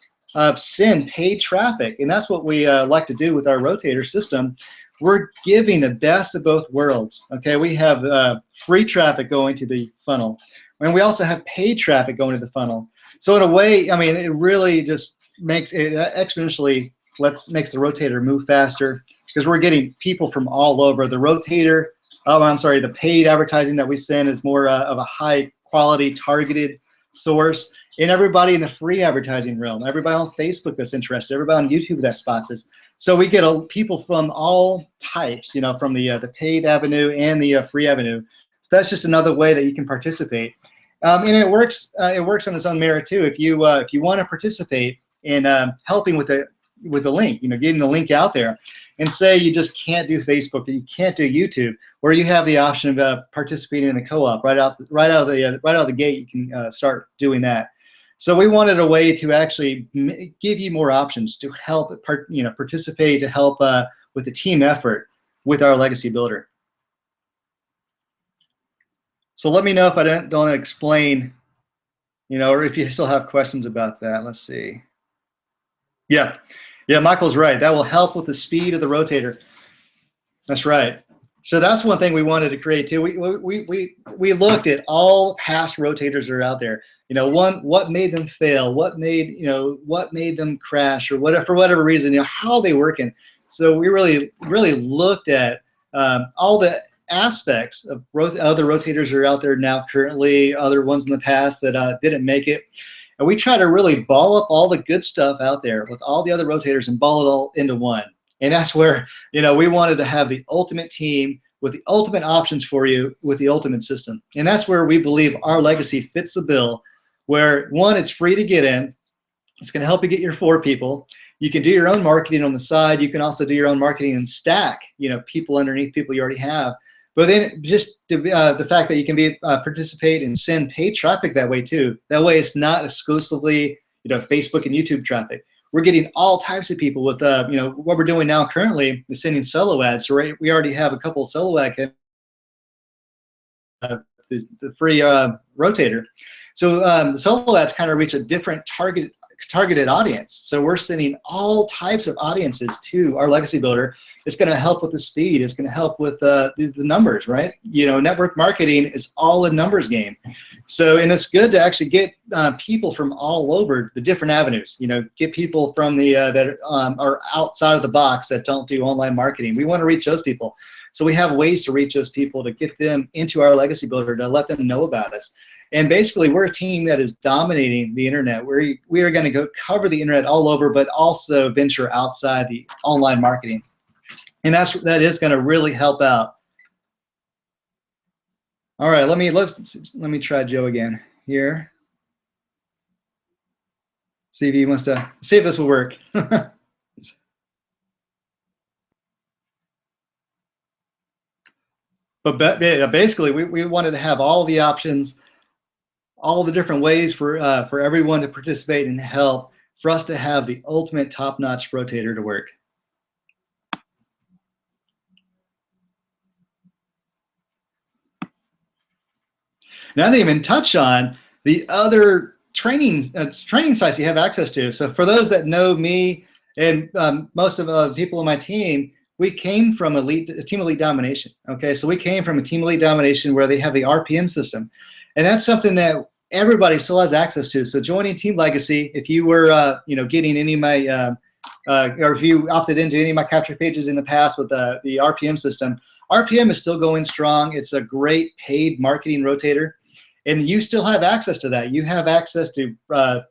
send paid traffic. And that's what we like to do with our rotator system. We're giving the best of both worlds. Okay, we have free traffic going to the funnel, and we also have paid traffic going to the funnel. So in a way, I mean, it really just makes it exponentially makes the rotator move faster, because we're getting people from all over. The rotator, the paid advertising that we send is more of a high quality targeted source. And everybody in the free advertising realm, everybody on Facebook that's interested, everybody on YouTube that spots us. So we get people from all types, from the paid avenue and the free avenue. So that's just another way that you can participate. And it works on its own merit too. If you want to participate in helping with the link, getting the link out there, and say you just can't do Facebook or you can't do YouTube, where you have the option of participating in the co-op right out of the gate, you can start doing that. So we wanted a way to actually give you more options to help participate, to help with the team effort with our legacy builder. So let me know if I don't explain, or if you still have questions about that. Let's see. Yeah, Michael's right. That will help with the speed of the rotator. That's right. So that's one thing we wanted to create too. We looked at all past rotators that are out there. What made them fail? What made them crash, or whatever, for whatever reason, how are they working? So we really looked at all the aspects of other rotators that are out there now currently, other ones in the past that didn't make it. And we try to really ball up all the good stuff out there with all the other rotators and ball it all into one. And that's where, we wanted to have the ultimate team with the ultimate options for you with the ultimate system. And that's where we believe our legacy fits the bill, where 1, it's free to get in. It's going to help you get your 4 people. You can do your own marketing on the side. You can also do your own marketing and stack, people underneath people you already have. But then just the fact that you can participate and send paid traffic that way too. That way it's not exclusively Facebook and YouTube traffic. We're getting all types of people with what we're doing now currently is sending solo ads. So we already have a couple of solo ads, the free rotator. So the solo ads kind of reach a different targeted audience. So we're sending all types of audiences to our legacy builder. It's going to help with the speed. It's going to help with the numbers, right? Network marketing is all a numbers game. So, and it's good to actually get people from all over the different avenues. Get people from the that are outside of the box that don't do online marketing. We want to reach those people. So we have ways to reach those people to get them into our legacy builder, to let them know about us. And basically, we're a team that is dominating the internet. We are going to go cover the internet all over, but also venture outside the online marketing. And that is going to really help out. All right, let me try Joe again here. See if he wants to see if this will work. But basically, we wanted to have all the options, all the different ways for everyone to participate and help, for us to have the ultimate top-notch rotator to work. Now, I didn't even touch on the other training sites you have access to. So for those that know me and most of the people on my team, we came from Team Elite Domination. Okay, so we came from a Team Elite Domination where they have the RPM system, and that's something that everybody still has access to. So joining Team Legacy, if you were getting any of my or if you opted into any of my capture pages in the past with the RPM system, RPM is still going strong. It's a great paid marketing rotator, and you still have access to that. You have access to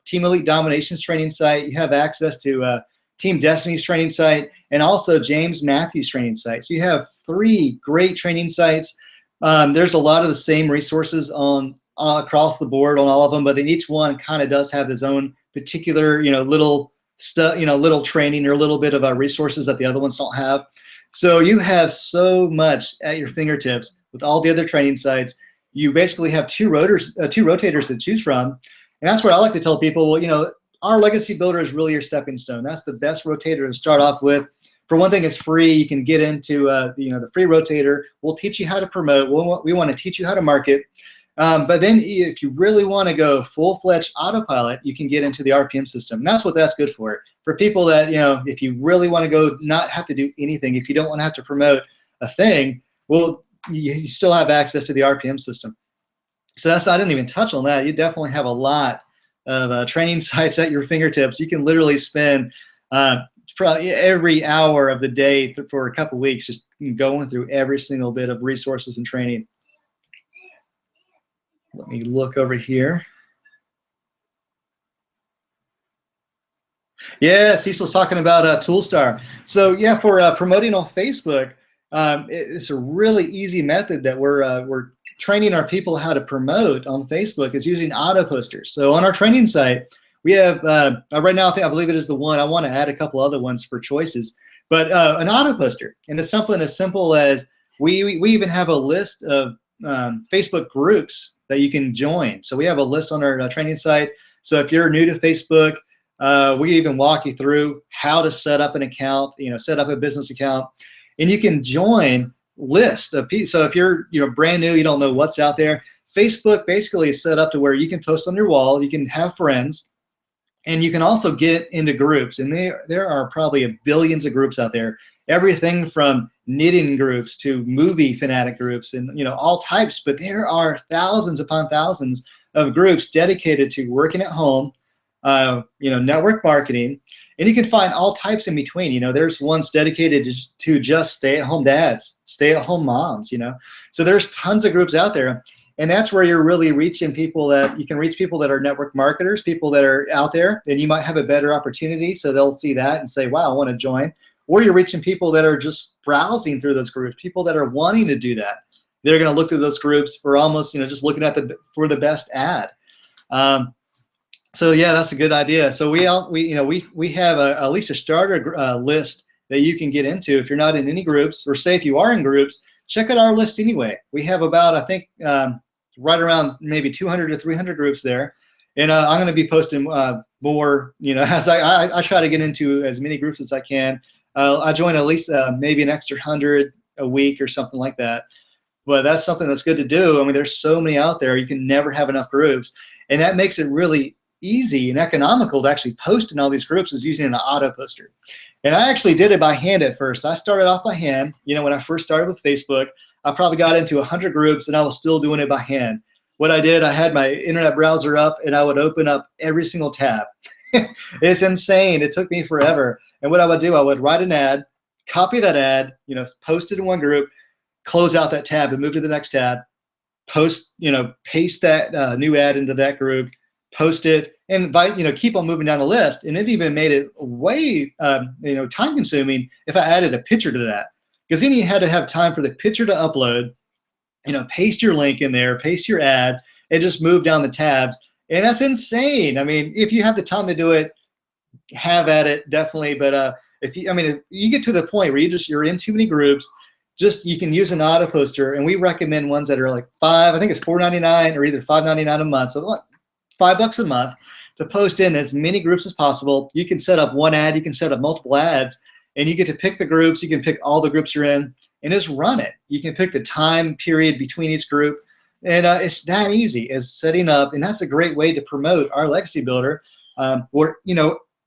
Team Elite Domination's training site. You have access to Team Destiny's training site, and also James Matthews' training site. So you have 3 great training sites. There's a lot of the same resources on across the board on all of them, but then each one kind of does have its own particular, little stuff, little training or a little bit of resources that the other ones don't have. So you have so much at your fingertips with all the other training sites. You basically have two rotators to choose from, and that's where I like to tell people, well, our legacy builder is really your stepping stone. That's the best rotator to start off with. For one thing, it's free. You can get into the free rotator. We'll teach you how to promote. We want to teach you how to market. But then if you really want to go full-fledged autopilot, you can get into the RPM system. And that's what that's good for. For people that, if you really want to go not have to do anything, if you don't want to have to promote a thing, well, you still have access to the RPM system. So I didn't even touch on that. You definitely have a lot of training sites at your fingertips. You can literally spend probably every hour of the day for a couple weeks just going through every single bit of resources and training. Let me look over here. Yeah, Cecil's talking about Toolstar. So yeah, for promoting on Facebook, it's a really easy method that we're training our people how to promote on Facebook is using auto posters. So on our training site, we have right now, I believe it is the one. I want to add a couple other ones for choices, but an auto poster, and it's something as simple as we even have a list of Facebook groups that you can join. So we have a list on our training site. So if you're new to Facebook, we even walk you through how to set up an account, set up a business account, and you can join list of people. So if you're brand new, you don't know what's out there, Facebook basically is set up to where you can post on your wall, you can have friends, and you can also get into groups. And there are probably billions of groups out there, everything from knitting groups to movie fanatic groups and all types. But there are thousands upon thousands of groups dedicated to working at home, network marketing, and you can find all types in between. There's ones dedicated to just stay-at-home dads, stay-at-home moms. So there's tons of groups out there, and that's where you're really reaching people that you can reach people that are network marketers, people that are out there, and you might have a better opportunity. So they'll see that and say, "Wow, I want to join." Or you're reaching people that are just browsing through those groups, people that are wanting to do that. They're going to look through those groups for almost, just looking at for the best ad. So yeah, that's a good idea. So we have at least a starter list that you can get into if you're not in any groups, or say if you are in groups, check out our list anyway. We have about, I think, right around maybe 200 to 300 groups there, and I'm going to be posting more. As I try to get into as many groups as I can. I join at least maybe an extra 100 a week or something like that. But that's something that's good to do. I mean, there's so many out there. You can never have enough groups, and that makes it really easy and economical to actually post in all these groups is using an auto poster. And I actually did it by hand at first. I started off by hand. When I first started with Facebook, I probably got into 100 groups, and I was still doing it by hand. What I did, I had my internet browser up, and I would open up every single tab. It's insane. It took me forever. And what I would do, I would write an ad, copy that ad, post it in one group, close out that tab and move to the next tab, paste that new ad into that group, post it, and keep on moving down the list. And it even made it way time consuming if I added a picture to that, because then you had to have time for the picture to upload, paste your link in there, paste your ad, and just move down the tabs. And that's insane. I mean, if you have the time to do it, have at it, definitely. But if you get to the point where you're in too many groups, you can use an auto poster, and we recommend ones that are like I think it's $4.99 or either $5.99 a month, so like $5 a month to post in as many groups as possible. You can set up one ad, you can set up multiple ads, and you get to pick the groups. You can pick all the groups you're in and just run it. You can pick the time period between each group, and it's that easy as setting up. And that's a great way to promote our legacy builder. We're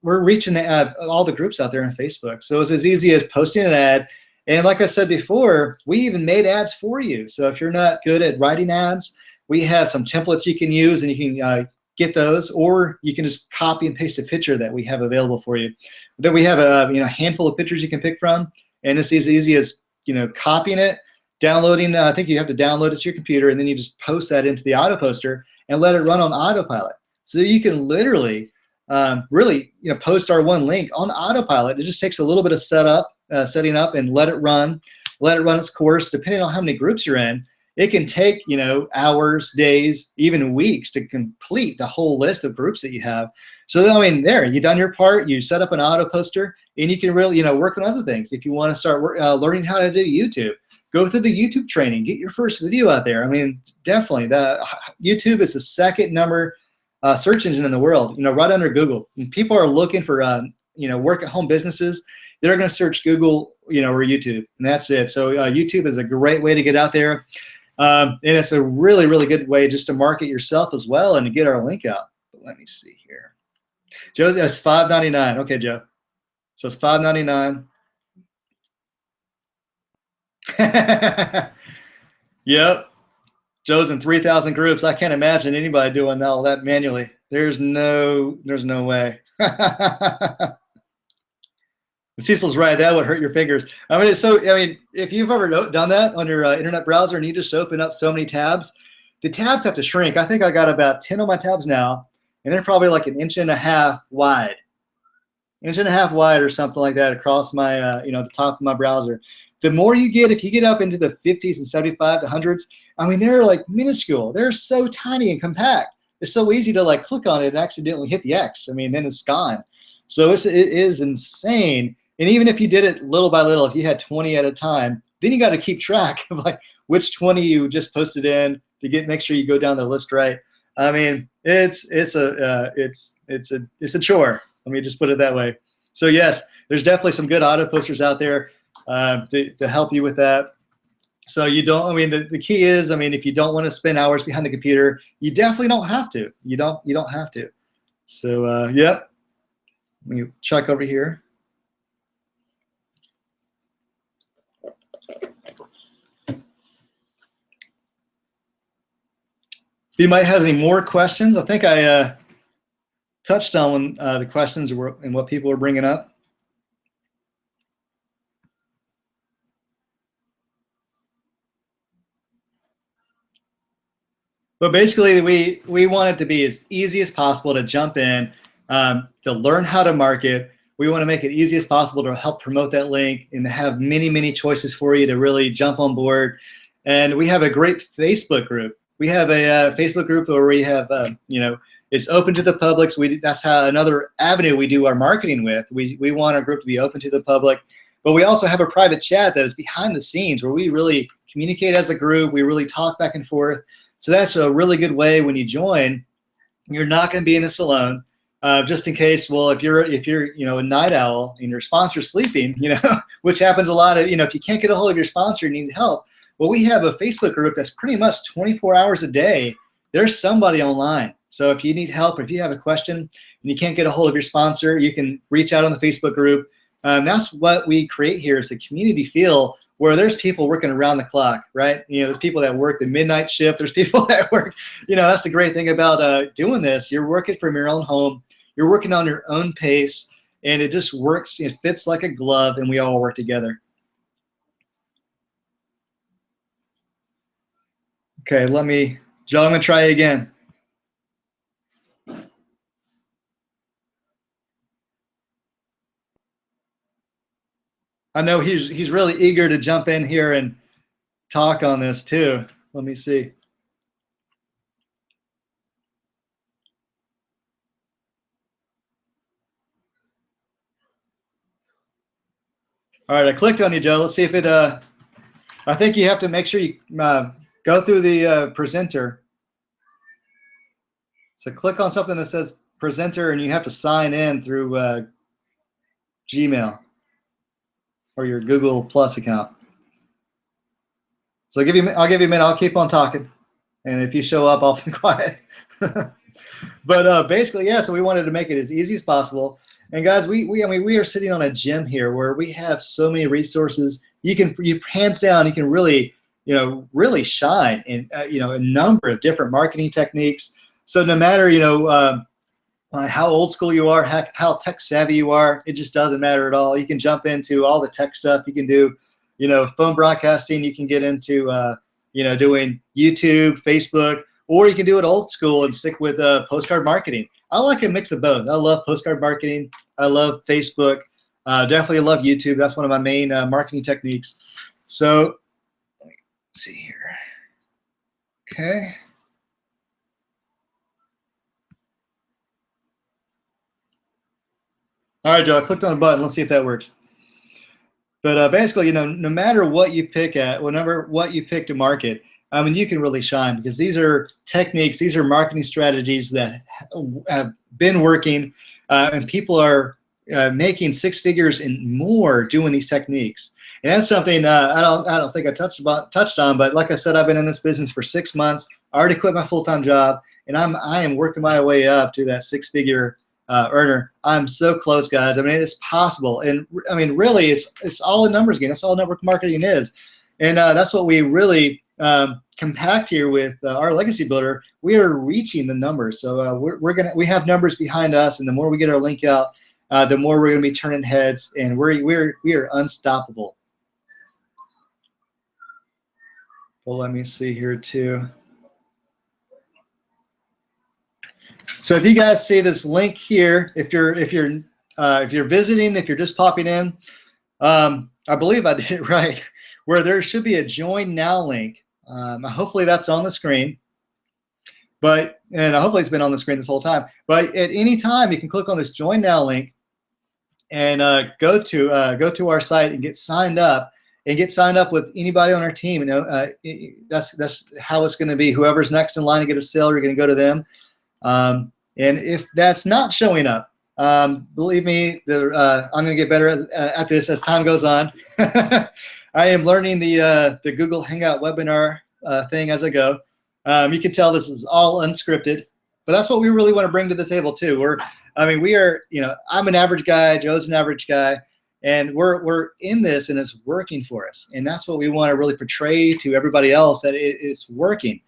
reaching all the groups out there on Facebook, so it's as easy as posting an ad. And like I said before, we even made ads for you. So if you're not good at writing ads, we have some templates you can use, and you can get those, or you can just copy and paste a picture that we have available for you. Then we have a handful of pictures you can pick from, and it's as easy as copying it, downloading. I think you have to download it to your computer, and then you just post that into the auto poster and let it run on autopilot. So you can literally really post our one link on autopilot. It just takes a little bit of setting up, and let it run its course. Depending on how many groups you're in, it can take hours, days, even weeks to complete the whole list of groups that you have. So there, you've done your part. You set up an auto poster, and you can really work on other things. If you want to start learning how to do YouTube, go through the YouTube training, get your first video out there. I mean, definitely, YouTube is the second number search engine in the world, right under Google. And people are looking for work-at-home businesses. They're going to search Google, or YouTube, and that's it. So YouTube is a great way to get out there, and it's a really, really good way just to market yourself as well and to get our link out. But let me see here. Joe, that's $5.99. Okay, Joe. So it's $5.99. Yep. Joe's in 3,000 groups. I can't imagine anybody doing all that manually. There's no way. Cecil's right. That would hurt your fingers. If you've ever done that on your internet browser and you just open up so many tabs, the tabs have to shrink. I think I got about 10 on my tabs now, and they're probably like an inch and a half wide or something like that across my, the top of my browser. The more you get, if you get up into the 50s and 75 to hundreds, they're like minuscule. They're so tiny and compact. It's so easy to like click on it and accidentally hit the X. Then it's gone. So it is insane. And even if you did it little by little, if you had 20 at a time, then you got to keep track of like which 20 you just posted in to make sure you go down the list right. It's a chore. Let me just put it that way. So yes, there's definitely some good auto posters out there to help you with that. So you don't. The key is, if you don't want to spend hours behind the computer, you definitely don't have to. You don't have to. So yep. Let me check over here. If anybody has any more questions, I think I touched on the questions and what people are bringing up. But basically, we want it to be as easy as possible to jump in, to learn how to market. We want to make it easy as possible to help promote that link and to have many, many choices for you to really jump on board. And we have a great Facebook group. We have a Facebook group where we have, It's open to the public. So that's how another avenue we do our marketing with. We want our group to be open to the public, but we also have a private chat that is behind the scenes where we really communicate as a group. We really talk back and forth. So that's a really good way when you join. You're not going to be in this alone. Just in case, well, if you're a night owl and your sponsor's sleeping, which happens a lot of, if you can't get a hold of your sponsor, you need help. Well, we have a Facebook group that's pretty much 24 hours a day. There's somebody online. So if you need help, or if you have a question and you can't get a hold of your sponsor, you can reach out on the Facebook group. That's what we create here, is a community feel where there's people working around the clock, right? There's people that work the midnight shift. There's people that work, that's the great thing about doing this. You're working from your own home. You're working on your own pace, and it just works. It fits like a glove, and we all work together. Okay, Joe, I'm gonna try again. I know he's really eager to jump in here and talk on this too. Let me see. All right, I clicked on you, Joe. Let's see if it, I think you have to make sure you go through the presenter. So click on something that says presenter, and you have to sign in through Gmail or your Google Plus account. So I'll give you a minute. I'll keep on talking, and if you show up, I'll be quiet. But basically, yeah. So we wanted to make it as easy as possible. And guys, we are sitting on a gym here where we have so many resources. You hands down, you can really, really shine in, a number of different marketing techniques. So no matter, how old school you are, how tech savvy you are, it just doesn't matter at all. You can jump into all the tech stuff. You can do, phone broadcasting. You can get into, doing YouTube, Facebook, or you can do it old school and stick with postcard marketing. I like a mix of both. I love postcard marketing. I love Facebook. Definitely love YouTube. That's one of my main marketing techniques. So let's see here. Okay. All right, Joe, I clicked on a button. Let's see if that works. But basically, no matter what you pick what you pick to market, you can really shine, because these are techniques, these are marketing strategies that have been working, and people are making six figures and more doing these techniques. And that's something I don't think I touched on, but like I said, I've been in this business for 6 months. I already quit my full-time job, and I am working my way up to that six-figure earner. I'm so close, guys. It's possible, and really, it's all a numbers game. That's all network marketing is, and that's what we really compact here with our legacy builder. We are reaching the numbers, so we have numbers behind us, and the more we get our link out, the more we're going to be turning heads, and we are unstoppable. Well, let me see here too. So if you guys see this link here, if you're visiting, if you're just popping in, I believe I did it right, where there should be a join now link. Hopefully that's on the screen, and hopefully it's been on the screen this whole time. But at any time, you can click on this join now link and go to our site and get signed up. And get signed up with anybody on our team. That's how it's going to be. Whoever's next in line to get a sale, you're going to go to them. And if that's not showing up, believe me, I'm going to get better at this as time goes on. I am learning the Google Hangout webinar thing as I go. You can tell this is all unscripted, but that's what we really want to bring to the table too. We are, I'm an average guy, Joe's an average guy, and we're in this, and it's working for us. And that's what we want to really portray to everybody else, that it's working.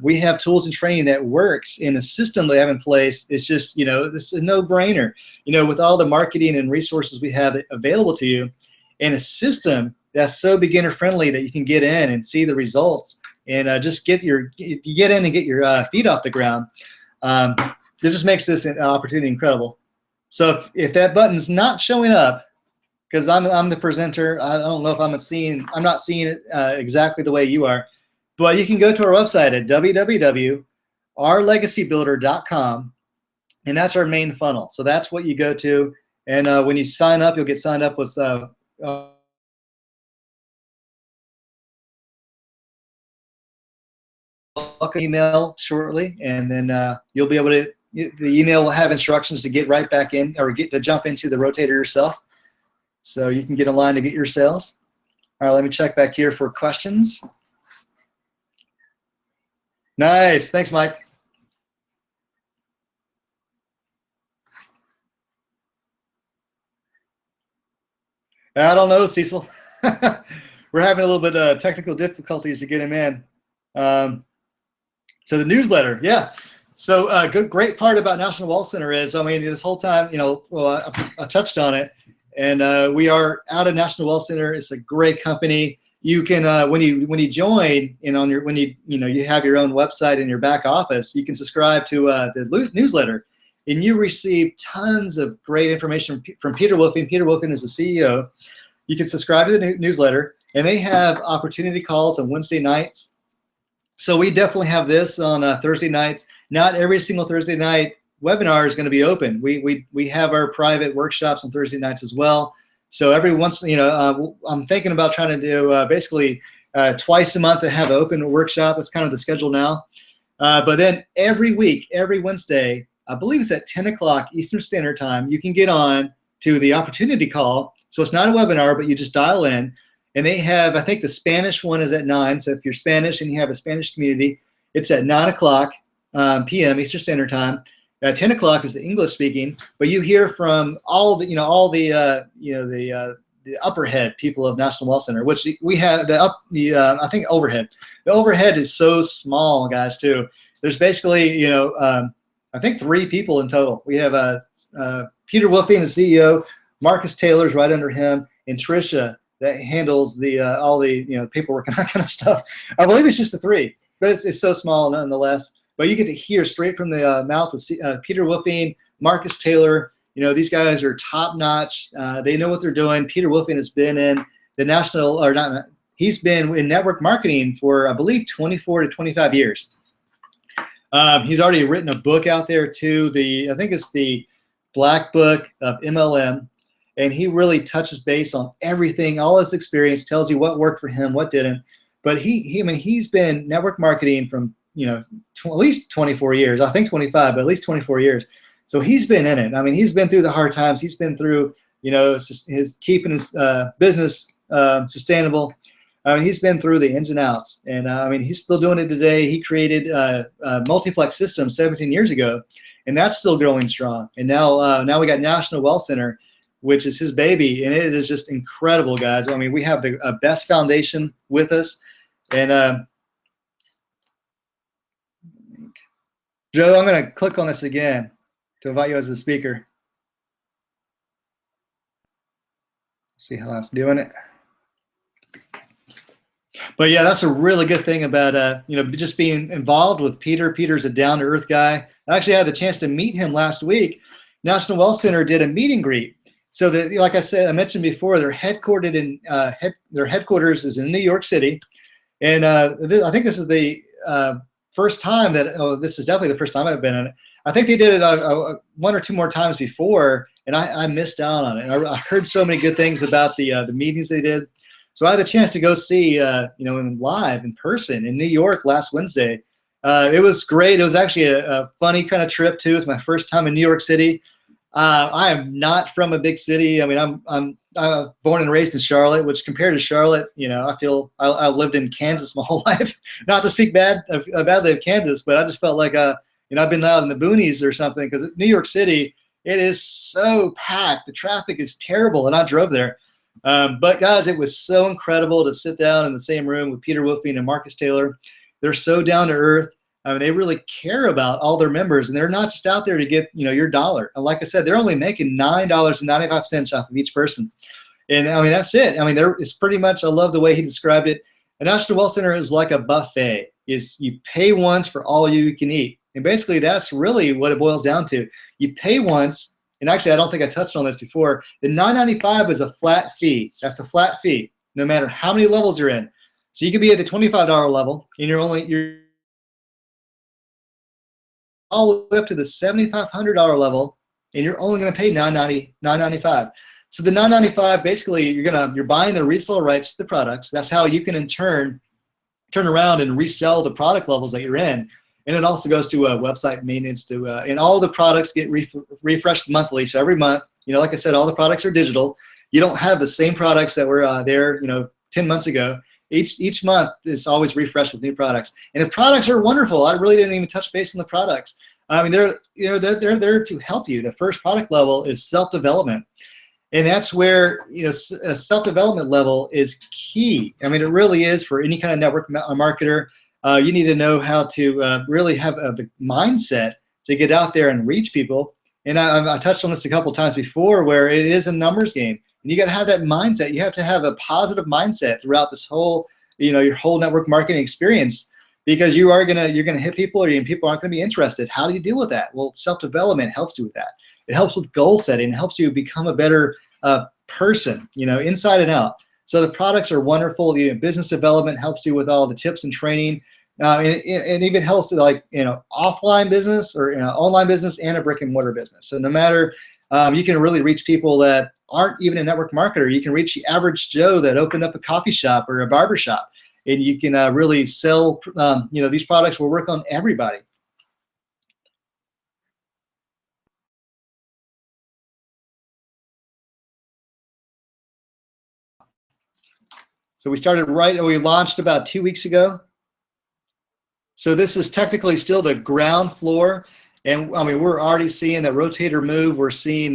We have tools and training that works in a system they have in place. It's just, this is a no-brainer, with all the marketing and resources we have available to you, and a system that's so beginner friendly that you can get in and see the results, and just get in and get your feet off the ground. It just makes this an opportunity incredible. So if that button's not showing up, because I'm the presenter, I don't know if I'm not seeing it exactly the way you are. But you can go to our website at www.rmcc.com ourlegacybuilder.com, and that's our main funnel. So that's what you go to, and when you sign up, you'll get signed up with email shortly, and then you'll be able to. The email will have instructions to get right back in, or get to jump into the rotator yourself, so you can get in line to get your sales. All right, let me check back here for questions. Nice, thanks, Mike. I don't know, Cecil. We're having a little bit of technical difficulties to get him in. So the newsletter, yeah. So great part about National Wall Center is, I mean, this whole time, well, I touched on it, and we are out of National Wall Center. It's a great company. You can when you join, and on your you have your own website in your back office, you can subscribe to the newsletter, and you receive tons of great information from Peter Wolfing. Peter Wolfing is the CEO. You can subscribe to the newsletter, and they have opportunity calls on Wednesday nights. So we definitely have this on Thursday nights. Not every single Thursday night webinar is going to be open. We have our private workshops on Thursday nights as well. So every once, I'm thinking about trying to do basically twice a month to have an open workshop. That's kind of the schedule now. But then every week, every Wednesday, I believe it's at 10 o'clock Eastern Standard Time, you can get on to the opportunity call. So it's not a webinar, but you just dial in. And they have, I think the Spanish one is at 9. So if you're Spanish and you have a Spanish community, it's at 9 o'clock p.m. Eastern Standard Time. 10 o'clock is the English speaking, but you hear from all the upper head people of National Wall Center, which we have I think overhead. The overhead is so small, guys, too. There's basically, I think 3 people in total. We have Peter Wolfing, the CEO, Marcus Taylor's right under him, and Tricia that handles the all the paperwork and that kind of stuff. I believe it's just the 3, but it's so small nonetheless. But you get to hear straight from the mouth of Peter Wolfing, Marcus Taylor. These guys are top notch. They know what they're doing. Peter Wolfing has been in the national, or not, he's been in network marketing for, I believe, 24 to 25 years. He's already written a book out there too. I think it's the Black Book of MLM. And he really touches base on everything, all his experience, tells you what worked for him, what didn't. But he's been network marketing from at least 24 years. I think 25, but at least 24 years. So he's been in it. I mean, he's been through the hard times. He's been through his keeping his business sustainable. I mean, he's been through the ins and outs. And I mean, he's still doing it today. He created a multiplex system 17 years ago, and that's still growing strong. And now we got National Wall Center, which is his baby, and it is just incredible, guys. I mean, we have the best foundation with us. And Joe, I'm going to click on this again to invite you as a speaker. See how that's doing it. But yeah, that's a really good thing about just being involved with Peter. Peter's a down-to-earth guy. I actually had the chance to meet him last week. National Wall Center did a meet and greet. So like I mentioned before, they're headquartered in their headquarters is in New York City, and I think this is the first time that this is definitely the first time I've been in it. I think they did it 1 or 2 more times before, and I missed out on it. I heard so many good things about the meetings they did. So I had the chance to go see him live in person in New York last Wednesday. It was great. It was actually a funny kind of trip too. It's my first time in New York City. I am not from a big city. I mean, I'm born and raised in Charlotte, which compared to Charlotte, I feel I lived in Kansas my whole life. Not to speak badly of Kansas, but I just felt like I've been out in the boonies or something, because New York City, it is so packed. The traffic is terrible, and I drove there. But guys, it was so incredible to sit down in the same room with Peter Wolfing and Marcus Taylor. They're so down to earth. I mean, they really care about all their members, and they're not just out there to get your dollar. And like I said, they're only making $9.95 off of each person. And I mean, that's it. I mean, it's pretty much, I love the way he described it. A National Wall Center is like a buffet. You pay once for all you can eat. And basically, that's really what it boils down to. You pay once, and actually, I don't think I touched on this before. The $9.95 is a flat fee. That's a flat fee, no matter how many levels you're in. So you could be at the $25 level, and you're all the way up to the $7,500 level, and you're only going to pay $995. So the $995, basically, you're buying the reseller rights to the products. That's how you can in turn turn around and resell the product levels that you're in. And it also goes to website maintenance and all the products get refreshed monthly. So every month, like I said, all the products are digital. You don't have the same products that were there, 10 months ago. Each month is always refreshed with new products, and the products are wonderful. I really didn't even touch base on the products. I mean, they're there to help you. The first product level is self-development, and that's where a self-development level is key. I mean, it really is for any kind of network marketer. You need to know how to really have the mindset to get out there and reach people. And I touched on this a couple times before, where it is a numbers game. And you got to have that mindset. You have to have a positive mindset throughout this whole, your whole network marketing experience, because you're gonna hit people, and people aren't gonna be interested. How do you deal with that? Well, self-development helps you with that. It helps with goal setting. It helps you become a better person, inside and out. So the products are wonderful. The business development helps you with all the tips and training, and it even helps with offline business or online business and a brick and mortar business. So no matter, you can really reach people that aren't even a network marketer. You can reach the average Joe that opened up a coffee shop or a barber shop, and you can really sell. These products will work on everybody. So we launched about 2 weeks ago. So this is technically still the ground floor, and I mean, we're already seeing that rotator move. We're seeing,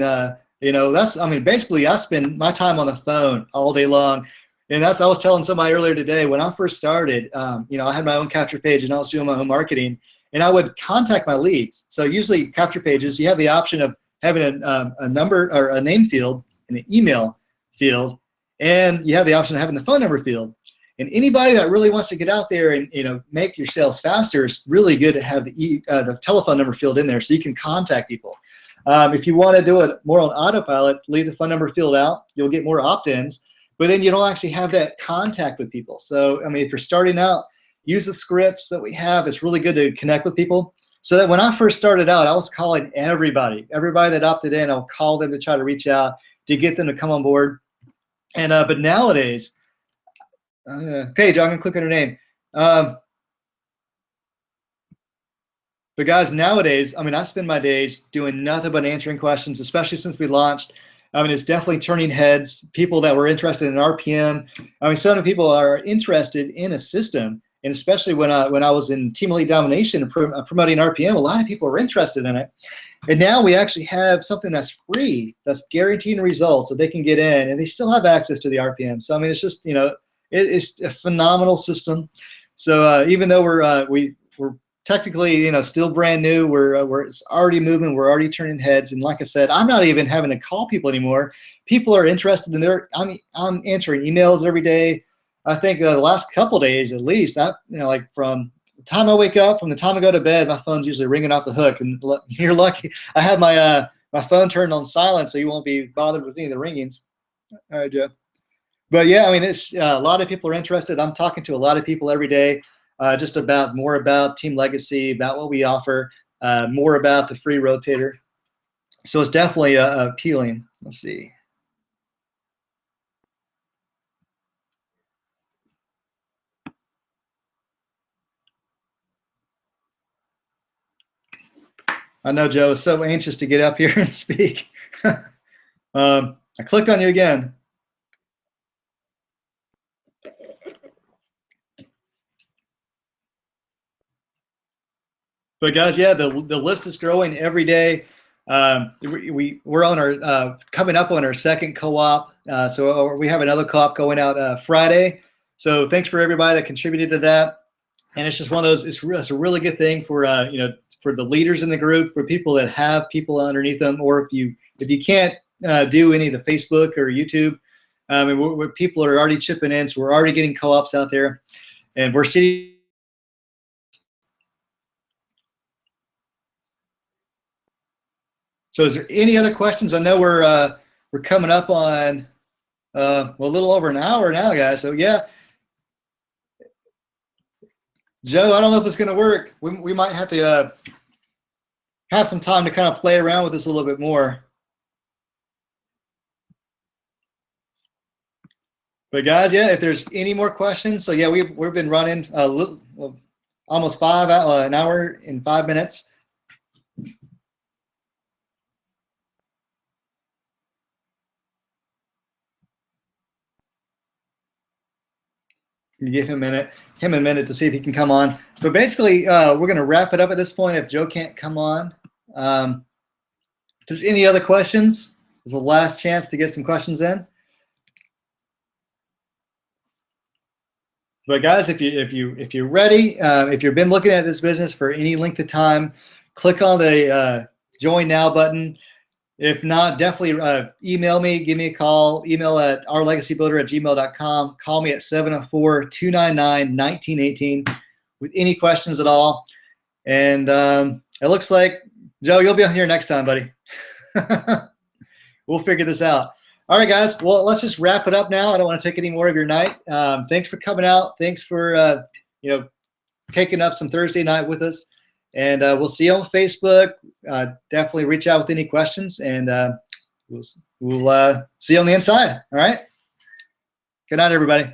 basically I spend my time on the phone all day long. And I was telling somebody earlier today, when I first started, I had my own capture page and I was doing my own marketing, and I would contact my leads. So usually capture pages, you have the option of having a number or a name field and an email field, and you have the option of having the phone number field. And anybody that really wants to get out there and make your sales faster, it's really good to have the telephone number field in there so you can contact people. If you want to do it more on autopilot, leave the phone number field out. You'll get more opt-ins, but then you don't actually have that contact with people. So I mean, if you're starting out, use the scripts that we have. It's really good to connect with people. So that when I first started out, I was calling everybody that opted in. I'll call them to try to reach out to get them to come on board. And but nowadays, Paige, I'm gonna click on her name. But guys, nowadays, I mean, I spend my days doing nothing but answering questions, especially since we launched. I mean, it's definitely turning heads. People that were interested in RPM. I mean, so many people are interested in a system, and especially when I was in Team Elite Domination and promoting RPM, a lot of people are interested in it. And now we actually have something that's free, that's guaranteeing results that they can get in, and they still have access to the RPM. So I mean, it's just it's a phenomenal system. So even though we're technically still brand new, it's already moving, we're already turning heads, and like I said, I'm not even having to call people anymore. People are interested in I'm answering emails every day. I think the last couple of days at least, like from the time I wake up, from the time I go to bed, my phone's usually ringing off the hook, and you're lucky I have my my phone turned on silent, so you won't be bothered with any of the ringings. All right, Joe. But yeah, I mean, it's a lot of people are interested. I'm talking to a lot of people every day, just more about Team Legacy, about what we offer, more about the free rotator. So it's definitely appealing. Let's see. I know Joe is so anxious to get up here and speak. I clicked on you again. But guys, yeah, the list is growing every day. We're on our coming up on our second co-op, so we have another co-op going out Friday. So thanks for everybody that contributed to that. And it's just one of those. It's a really good thing for for the leaders in the group, for people that have people underneath them, or if you can't do any of the Facebook or YouTube, people are already chipping in, so we're already getting co-ops out there, and we're seeing. So is there any other questions? I know we're coming up on a little over an hour now, guys. So yeah, Joe, I don't know if it's going to work. We might have to have some time to kind of play around with this a little bit more. But guys, yeah, if there's any more questions, so yeah, we've been running a little, well, almost an hour and 5 minutes. Give him a minute to see if he can come on. But basically, we're going to wrap it up at this point. If Joe can't come on, if there's any other questions, this is the last chance to get some questions in. But guys, if you're ready, if you've been looking at this business for any length of time, click on the join now button. If not, definitely email me, give me a call, email at ourlegacybuilder@gmail.com. Call me at 704-299-1918 with any questions at all. And it looks like, Joe, you'll be on here next time, buddy. We'll figure this out. All right, guys. Well, let's just wrap it up now. I don't want to take any more of your night. Thanks for coming out. Thanks for taking up some Thursday night with us. And we'll see you on Facebook. Definitely reach out with any questions, and we'll see you on the inside. All right. Good night, everybody.